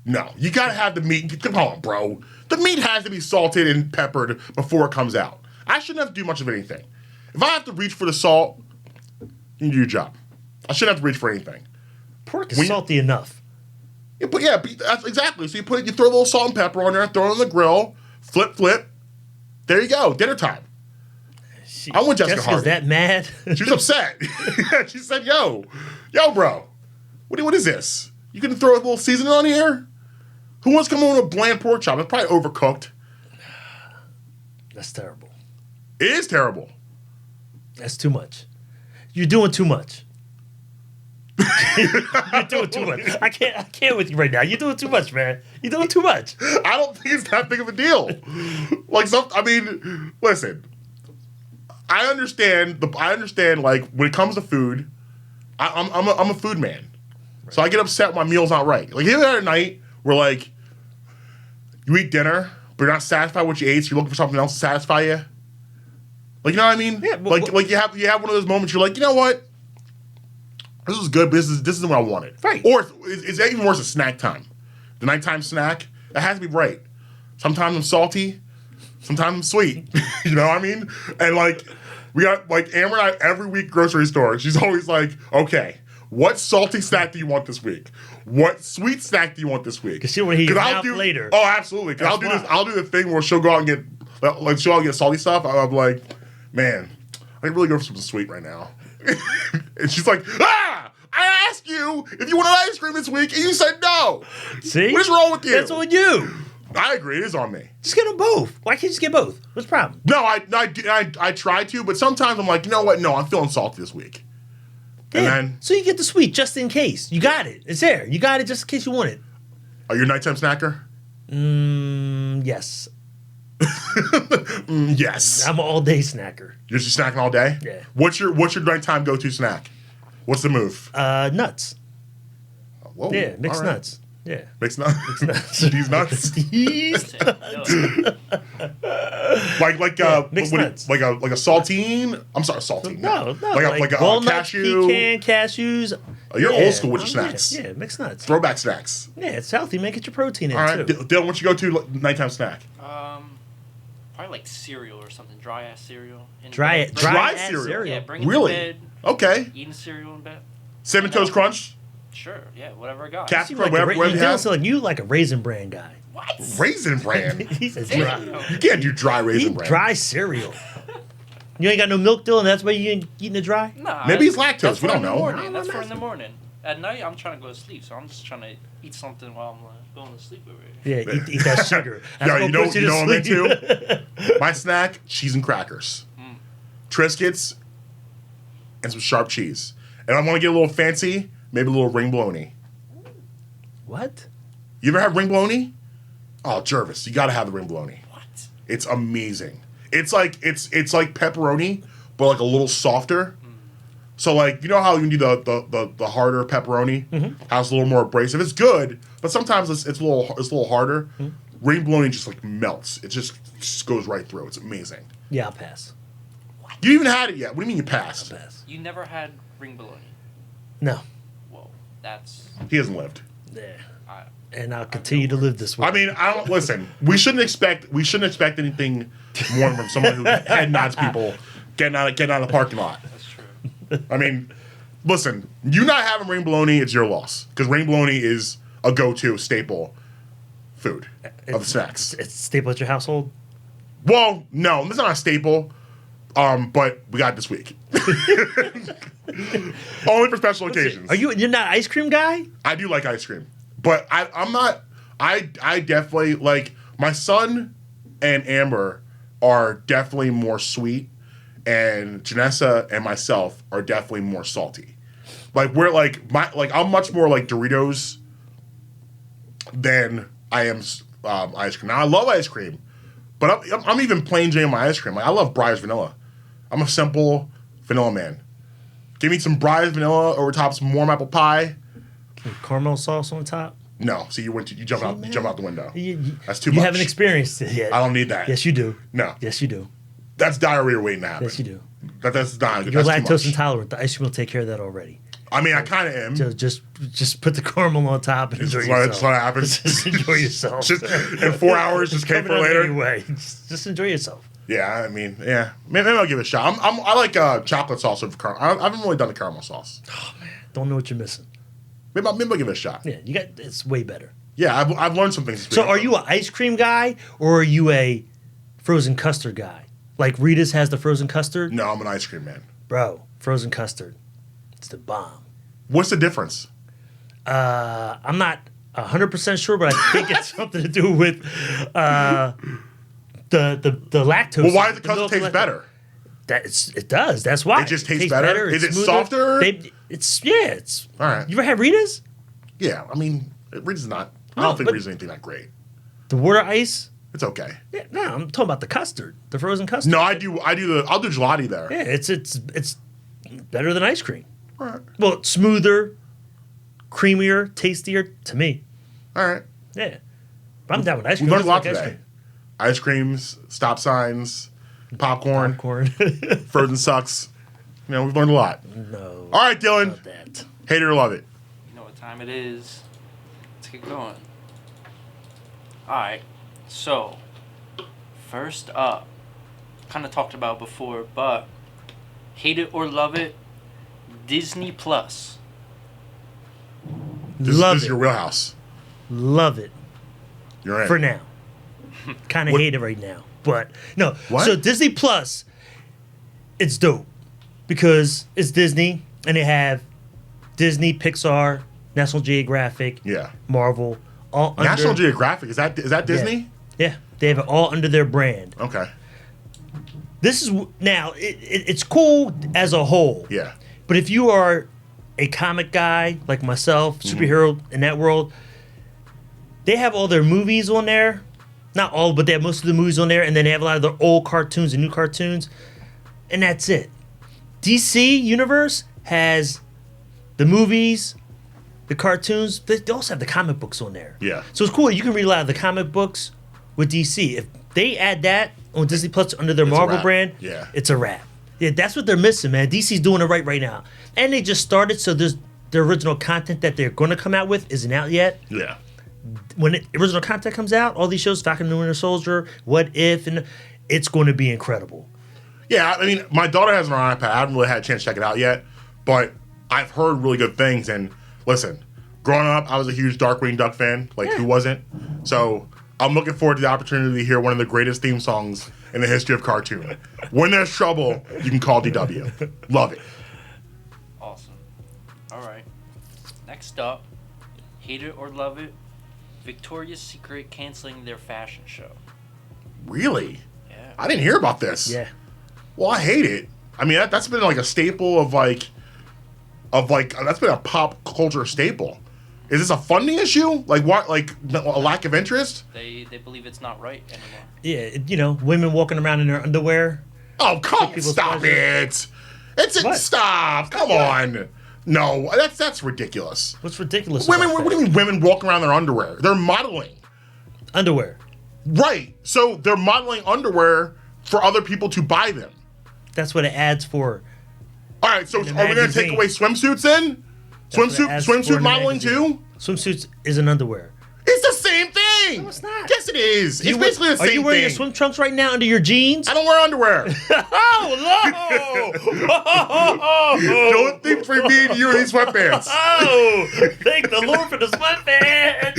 No, you gotta have the meat. Come on, bro. The meat has to be salted and peppered before it comes out. I shouldn't have to do much of anything. If I have to reach for the salt, you do your job. I shouldn't have to reach for anything. Pork is salty enough. That's exactly. So you throw a little salt and pepper on there, throw it on the grill, flip. There you go, dinner time. I want Jessica's Hardy. That mad? She was upset. She said, yo, bro, what is this? You can throw a little seasoning on here? Who wants to come on with a bland pork chop? It's probably overcooked. That's terrible. It is terrible. That's too much. You're doing too much. You're doing too much. I can't with you right now. You're doing too much, man. You're doing too much. I don't think it's that big of a deal. Listen. I understand. Like when it comes to food, I'm a food man, right. So I get upset when my meal's not right. Like the other night, where like you eat dinner, but you're not satisfied with what you ate, so you're looking for something else to satisfy you. Like you know what I mean? Yeah. Like you have one of those moments. You're like, you know what? This is good, but this isn't what I wanted. Right. Or it's even worse. It's snack time. The nighttime snack. It has to be right. Sometimes I'm salty. Sometimes I'm sweet. You know what I mean? And like, we got like Amber and I every week grocery store. She's always like, okay, what salty snack do you want this week? What sweet snack do you want this week? Because she want to hear your mouth later. Oh, absolutely. Because I'll do the thing where she'll go out and get she'll get salty stuff. I'm like, man, I can really go for something sweet right now. And she's like, I asked you if you wanted ice cream this week, and you said no. See? What is wrong with you? That's on you. I agree. It is on me. Just get them both. Why can't you just get both? What's the problem? No, I try to, but sometimes I'm like, you know what? No, I'm feeling salty this week. Yeah. And then, so you get the sweet just in case. You got it. It's there. You got it just in case you want it. Are you a nighttime snacker? Yes. Yes. I'm an all-day snacker. You're just snacking all day? Yeah. What's your nighttime go-to snack? What's the move? Nuts. Whoa. Yeah, mixed nuts. Yeah. Mixed nuts. These nuts. These nuts. like mixed nuts. Like a saltine. I'm sorry, saltine. No. Like a walnuts, cashew. pecan, cashews. You're old school with your snacks. Yeah, mixed nuts. Throwback snacks. Yeah, it's healthy, man. Get your protein in, all right, too. Dylan, what's your go-to nighttime snack? Probably like cereal or something, dry ass cereal. Dry cereal. Yeah, bring it really? to bed. Okay. Eating cereal in bed. Cinnamon Toast Crunch. Sure, yeah, whatever I got. Captain Like whatever you have. like you like a Raisin Bran guy. What? Raisin Bran. He says dry. You can't do dry Raisin Bran. Dry cereal. You ain't got no milk, Dylan. That's why you ain't eating it dry. Nah. Maybe he's lactose. We don't know. That's for in the morning. At night, I'm trying to go to sleep, so I'm just trying to eat something while I'm going to sleep over here. Yeah, eat that sugar. Yeah, you know what I'm into? My snack, cheese and crackers. Triscuits, and some sharp cheese. And I want to get a little fancy, maybe a little ring bologna. What? You ever had ring bologna? Oh, Jervis, you got to have the ring bologna. What? It's amazing. It's like pepperoni, but like a little softer. So like, you know how you do the harder pepperoni? How it's a little more abrasive. It's good, but sometimes it's a little harder. Ring bologna just like melts. It just goes right through. It's amazing. Yeah, I'll pass. You even had it yet? What do you mean you passed? I'll pass. You never had ring bologna? No. Whoa, that's... He hasn't lived. Yeah. And I'll continue to live this way. I mean, I don't listen. We shouldn't expect anything more from someone who head nods people getting out of the parking lot. That's true. I mean, listen, you not having ring bologna, it's your loss. Because ring bologna is a go-to staple food of snacks. It's a staple at your household? Well, no, it's not a staple. But we got it this week. Only for special occasions. You're not an ice cream guy? I do like ice cream. But I'm not. I definitely like my son and Amber are definitely more sweet, and Janessa and myself are definitely more salty. Like we're I'm much more like Doritos than I am ice cream. Now I love ice cream, But I'm even plain Jane my ice cream. Like I love Breyers vanilla. I'm a simple vanilla man. Give me some Breyers vanilla over top some warm apple pie. Caramel sauce on top. No, see you jump out the window. That's too much. You haven't experienced it yet. I don't need that. Yes, you do. No. Yes, you do. That's diarrhea waiting to happen. Yes, you do. That's not good. You're That's too lactose much. intolerant. The ice cream will take care of that already. I mean, I kind of am. Just put the caramel on top and enjoy yourself. That's what happens. Just enjoy yourself. Just in 4 hours, just pay for it later. Anyway, just enjoy yourself. Yeah, I mean, yeah. Maybe I'll give it a shot. I like chocolate sauce over caramel. I haven't really done the caramel sauce. Oh man, don't know what you're missing. Maybe I'll give it a shot. Yeah, it's way better. Yeah, I've learned some things. So, are you an ice cream guy or are you a frozen custard guy? Like Rita's has the frozen custard. No, I'm an ice cream man. Bro, frozen custard, it's the bomb. What's the difference? I'm not 100% sure, but I think it's something to do with the lactose. Well, why does the custard taste better? It does. That's why. It just tastes better? Is it softer? It's all right. You ever had Rita's? Yeah, I mean, Rita's not. I No, don't think but- Rita's anything that great. The water ice? It's okay. Yeah, no, I'm talking about the custard, the frozen custard. No, I'll do gelati there. Yeah, it's better than ice cream. All right. Well, it's smoother, creamier, tastier to me. All right. Yeah, but I'm down with ice We cream. learned a lot I just like today. Ice creams, stop signs, popcorn, Popcorn. frozen sucks. You know, we've learned a lot. No. All right, Dylan. Not that. Hate it or love it. You know what time it is. Let's get going. Alright, so first up, kind of talked about before, but hate it or love it, Disney Plus. This Love is it. your wheelhouse. Love it You're in. for now. Kind of What- hate it right now, but no. What? So Disney Plus, it's dope because it's Disney and they have Disney, Pixar, National Geographic, Yeah. Marvel, all under National Geographic, is that Disney? Yeah, they have it all under their brand. Okay. This is now it's cool as a whole. Yeah. But if you are a comic guy like myself, superhero in that world, they have all their movies on there. Not all, but they have most of the movies on there, and then they have a lot of the old cartoons and new cartoons, and that's it. DC Universe has the movies, the cartoons. They also have the comic books on there. Yeah. So it's cool. You can read a lot of the comic books with DC. If they add that on Disney Plus under their It's a Marvel wrap. brand, Yeah. it's a wrap. Yeah, that's what they're missing, man. DC's doing it right now. And they just started, so their original content that they're going to come out with isn't out yet. Yeah. When original content comes out, all these shows, Falcon and the Winter Soldier, What If, and it's going to be incredible. Yeah, I mean, my daughter has it on her iPad. I haven't really had a chance to check it out yet, but I've heard really good things. And listen, growing up, I was a huge Darkwing Duck fan. Like, who wasn't? So I'm looking forward to the opportunity to hear one of the greatest theme songs in the history of cartoon. When there's trouble, you can call DW. Love it. Awesome. Alright. Next up, hate it or love it, Victoria's Secret canceling their fashion show. Really? Yeah. I didn't hear about this. Yeah. Well, I hate it. I mean, that's been like a staple of that's been a pop culture staple. Is this a funding issue? Like what? Like a lack of interest? They believe it's not right anymore. Yeah, women walking around in their underwear. Oh, come people's stop pleasure. it! What? Stop! Come on! No, that's ridiculous. What's ridiculous? Women, about what do you mean women walking around in their underwear? They're modeling, that? Underwear. right? So they're modeling underwear for other people to buy them. That's what it adds for. All right, so are In we a going to take magazine. away swimsuits then? That's what it adds for Swimsuit in a modeling magazine. too? Swimsuits isn't underwear. It's the same thing. No, it's not. Yes, it is. It's basically the same Are you wearing thing. your swim trunks right now under your jeans? I don't wear underwear. Oh, no! Don't think for me and you in these sweatpants. Oh, thank the Lord for the sweatpants.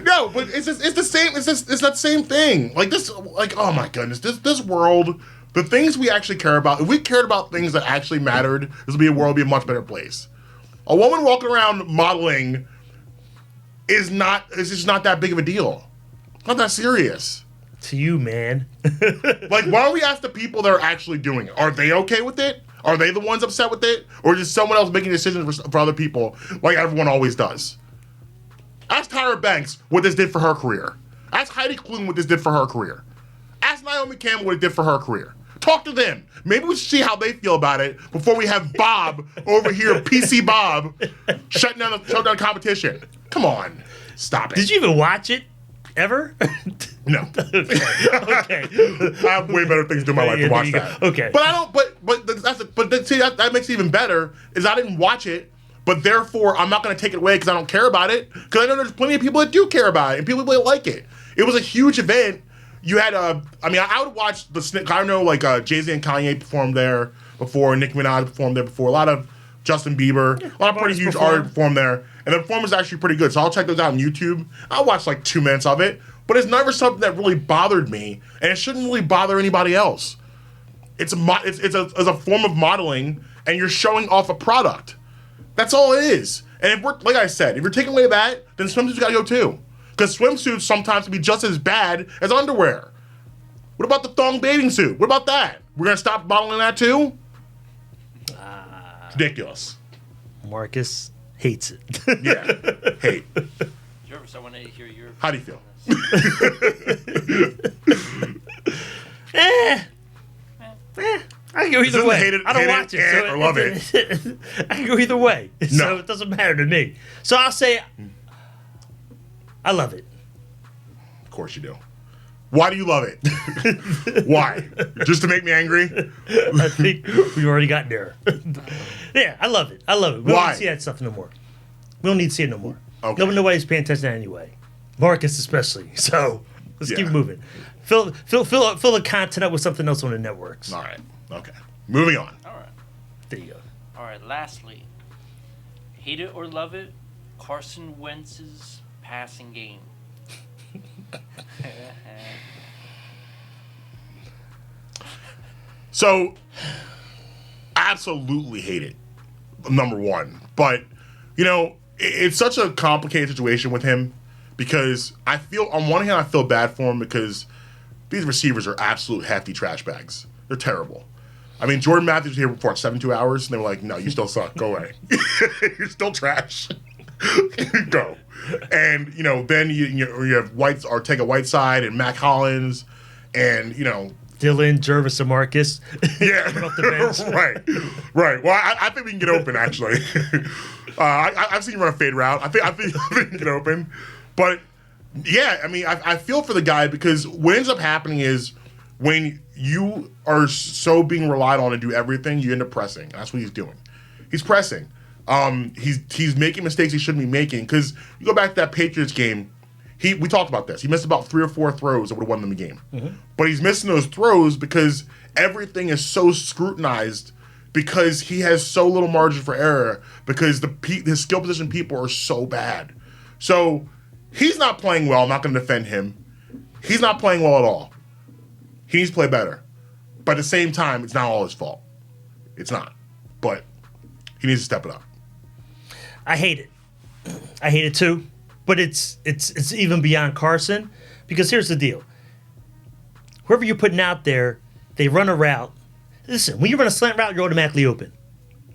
No, but it's the same. It's that same thing. Like this. Like, oh my goodness, this world. The things we actually care about. If we cared about things that actually mattered, this would be a world. Be a much better place. A woman walking around modeling is just not that big of a deal. Not that serious. To you, man. Like, why don't we ask the people that are actually doing it? Are they okay with it? Are they the ones upset with it? Or is someone else making decisions for other people like everyone always does? Ask Tyra Banks what this did for her career. Ask Heidi Klum what this did for her career. Ask Naomi Campbell what it did for her career. Talk to them. Maybe we should see how they feel about it before we have Bob over here, PC Bob, shutting down the competition. Come on. Stop it. Did you even watch it? Ever? No. Okay. I have way better things to do in my life to watch that. Okay. But I don't. See, that makes it even better. Is I didn't watch it, but therefore I'm not going to take it away because I don't care about it. Because I know there's plenty of people that do care about it and people that like it. It was a huge event. You had I would watch the. I know like Jay-Z and Kanye performed there before. Nicki Minaj performed there before. A lot of Justin Bieber. A lot of pretty huge artists performed there. And the performance is actually pretty good. So I'll check those out on YouTube. I'll watch like 2 minutes of it. But it's never something that really bothered me. And it shouldn't really bother anybody else. It's a form of modeling. And you're showing off a product. That's all it is. And if we're, like I said, if you're taking away that, then swimsuits gotta go too. Because swimsuits sometimes can be just as bad as underwear. What about the thong bathing suit? What about that? We're gonna stop modeling that too? It's ridiculous. Marcus hates it. Yeah, hate. Jervis, I want to hear your. How do you feel? I can go either way. Hate it, I don't hate watch it, so or love it. I can go either way. No. So it doesn't matter to me. So I'll say I love it. Of course you do. Why do you love it? Why? Just to make me angry? I think we've already gotten there. Yeah, I love it. I love it. We don't Why? need to see that stuff no more. We don't need to see it no more. Okay. Nobody's paying attention to that anyway. Marcus especially. So let's keep moving. Fill the content up with something else on the networks. All right. Okay. Moving on. All right. There you go. All right. Lastly, hate it or love it, Carson Wentz's passing game. So, absolutely hate it. Number one. But, it's such a complicated situation with him because I feel, on one hand, I feel bad for him because these receivers are absolute hefty trash bags. They're terrible. I mean, Jordan Matthews was here for 72 hours, and they were like, no, you still suck. Go away. You're still trash. Go. And, then you have Ortega Whiteside and Mac Hollins and, Dylan, Jervis, and Marcus. Yeah. Off the bench. Right. Well, I think we can get open, actually. I've seen you run a fade route. I think we can get open. But, yeah, I mean, I feel for the guy because what ends up happening is when you are so being relied on to do everything, you end up pressing. That's what he's doing. He's pressing. He's making mistakes he shouldn't be making because you go back to that Patriots game. We talked about this. He missed about 3 or 4 throws that would have won them the game. Mm-hmm. But he's missing those throws because everything is so scrutinized because he has so little margin for error because his skill position people are so bad. So he's not playing well. I'm not going to defend him. He's not playing well at all. He needs to play better. But at the same time, it's not all his fault. It's not. But he needs to step it up. I hate it. I hate it too. But it's even beyond Carson because here's the deal. Whoever you're putting out there, they run a route. Listen, when you run a slant route, you're automatically open.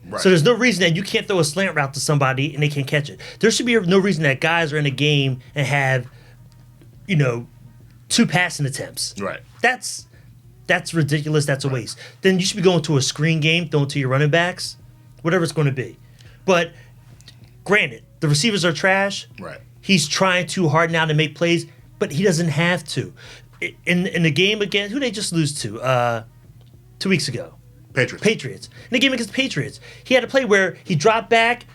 Right. So there's no reason that you can't throw a slant route to somebody and they can't catch it. There should be no reason that guys are in a game and have, 2 passing attempts. Right. That's ridiculous. That's a waste. Then you should be going to a screen game, throwing to your running backs, whatever it's going to be. But granted, the receivers are trash. Right. He's trying too hard now to make plays, but he doesn't have to. In the game against, who did they just lose to 2 weeks ago? Patriots. In the game against the Patriots, he had a play where he dropped back,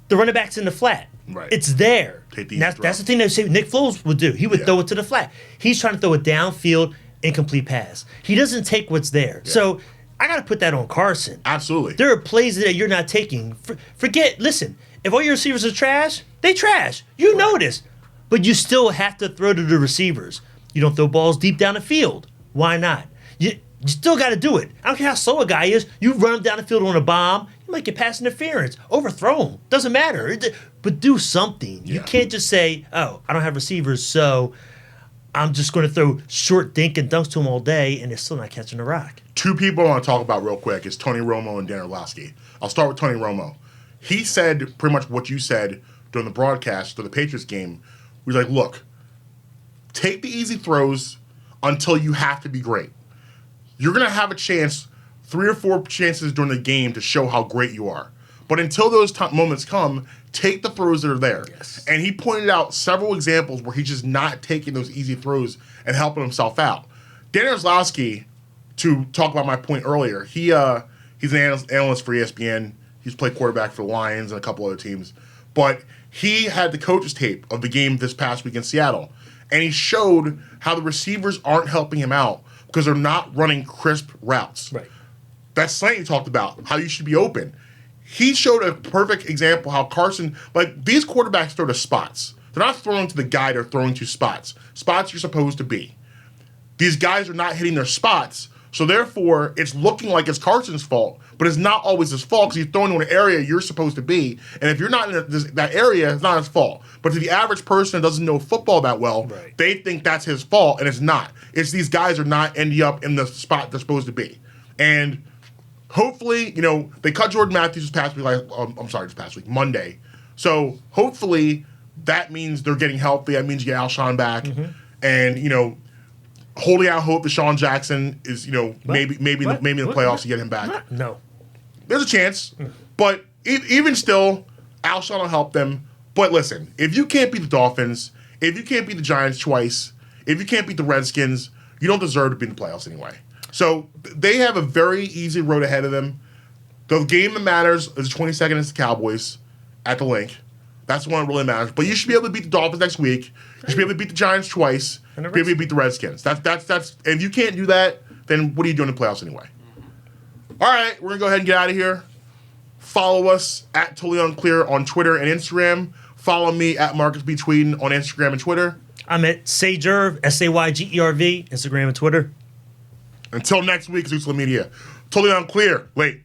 the running back's in the flat. Right. It's there. That's the thing that Nick Foles would do. He would throw it to the flat. He's trying to throw a downfield, incomplete pass. He doesn't take what's there. Yeah. So I got to put that on Carson. Absolutely. There are plays that you're not taking. Listen, if all your receivers are trash, they trash. You know this. But you still have to throw to the receivers. You don't throw balls deep down the field. Why not? You still got to do it. I don't care how slow a guy is. You run him down the field on a bomb, you might get pass interference. Overthrow him. Doesn't matter. But do something. Yeah. You can't just say, oh, I don't have receivers, so I'm just going to throw short dink and dunks to him all day, and they're still not catching the rock. 2 people I want to talk about real quick is Tony Romo and Dan Orlovsky. I'll start with Tony Romo. He said pretty much what you said during the broadcast of the Patriots game. He's like, look, take the easy throws until you have to be great. You're going to have a chance, 3 or 4 chances during the game to show how great you are. But until those moments come, take the throws that are there. Yes. And he pointed out several examples where he's just not taking those easy throws and helping himself out. Dan Orslowski, to talk about my point earlier, he's an analyst for ESPN. He's played quarterback for the Lions and a couple other teams. But he had the coach's tape of the game this past week in Seattle. And he showed how the receivers aren't helping him out because they're not running crisp routes. Right. That slant you talked about, how you should be open. He showed a perfect example how Carson, like these quarterbacks throw to spots. They're not throwing to the guy, they're throwing to spots. Spots you're supposed to be. These guys are not hitting their spots, so therefore it's looking like it's Carson's fault, but it's not always his fault because he's throwing to an area you're supposed to be. And if you're not in that area, it's not his fault. But to the average person that doesn't know football that well, right, they think that's his fault, and it's not. It's these guys are not ending up in the spot they're supposed to be. And hopefully, they cut Jordan Matthews this past week, Monday. So hopefully that means they're getting healthy. That means you get Alshon back. Mm-hmm. And, holding out hope that Sean Jackson is, maybe in the playoffs to get him back. No. There's a chance. But even still, Alshon will help them. But listen, if you can't beat the Dolphins, if you can't beat the Giants twice, if you can't beat the Redskins, you don't deserve to be in the playoffs anyway. So they have a very easy road ahead of them. The game that matters is 22nd against the Cowboys at the Link. That's the one that really matters. But you should be able to beat the Dolphins next week. You should be able to beat the Giants twice. Be able to beat the Redskins. That's. And if you can't do that, then what are you doing in the playoffs anyway? All right, we're gonna go ahead and get out of here. Follow us at Totally Unclear on Twitter and Instagram. Follow me at Marcus B. Tweeden on Instagram and Twitter. I'm at Saygerv, Saygerv, Instagram and Twitter. Until next week, Zootla Media. Totally Unclear. Wait.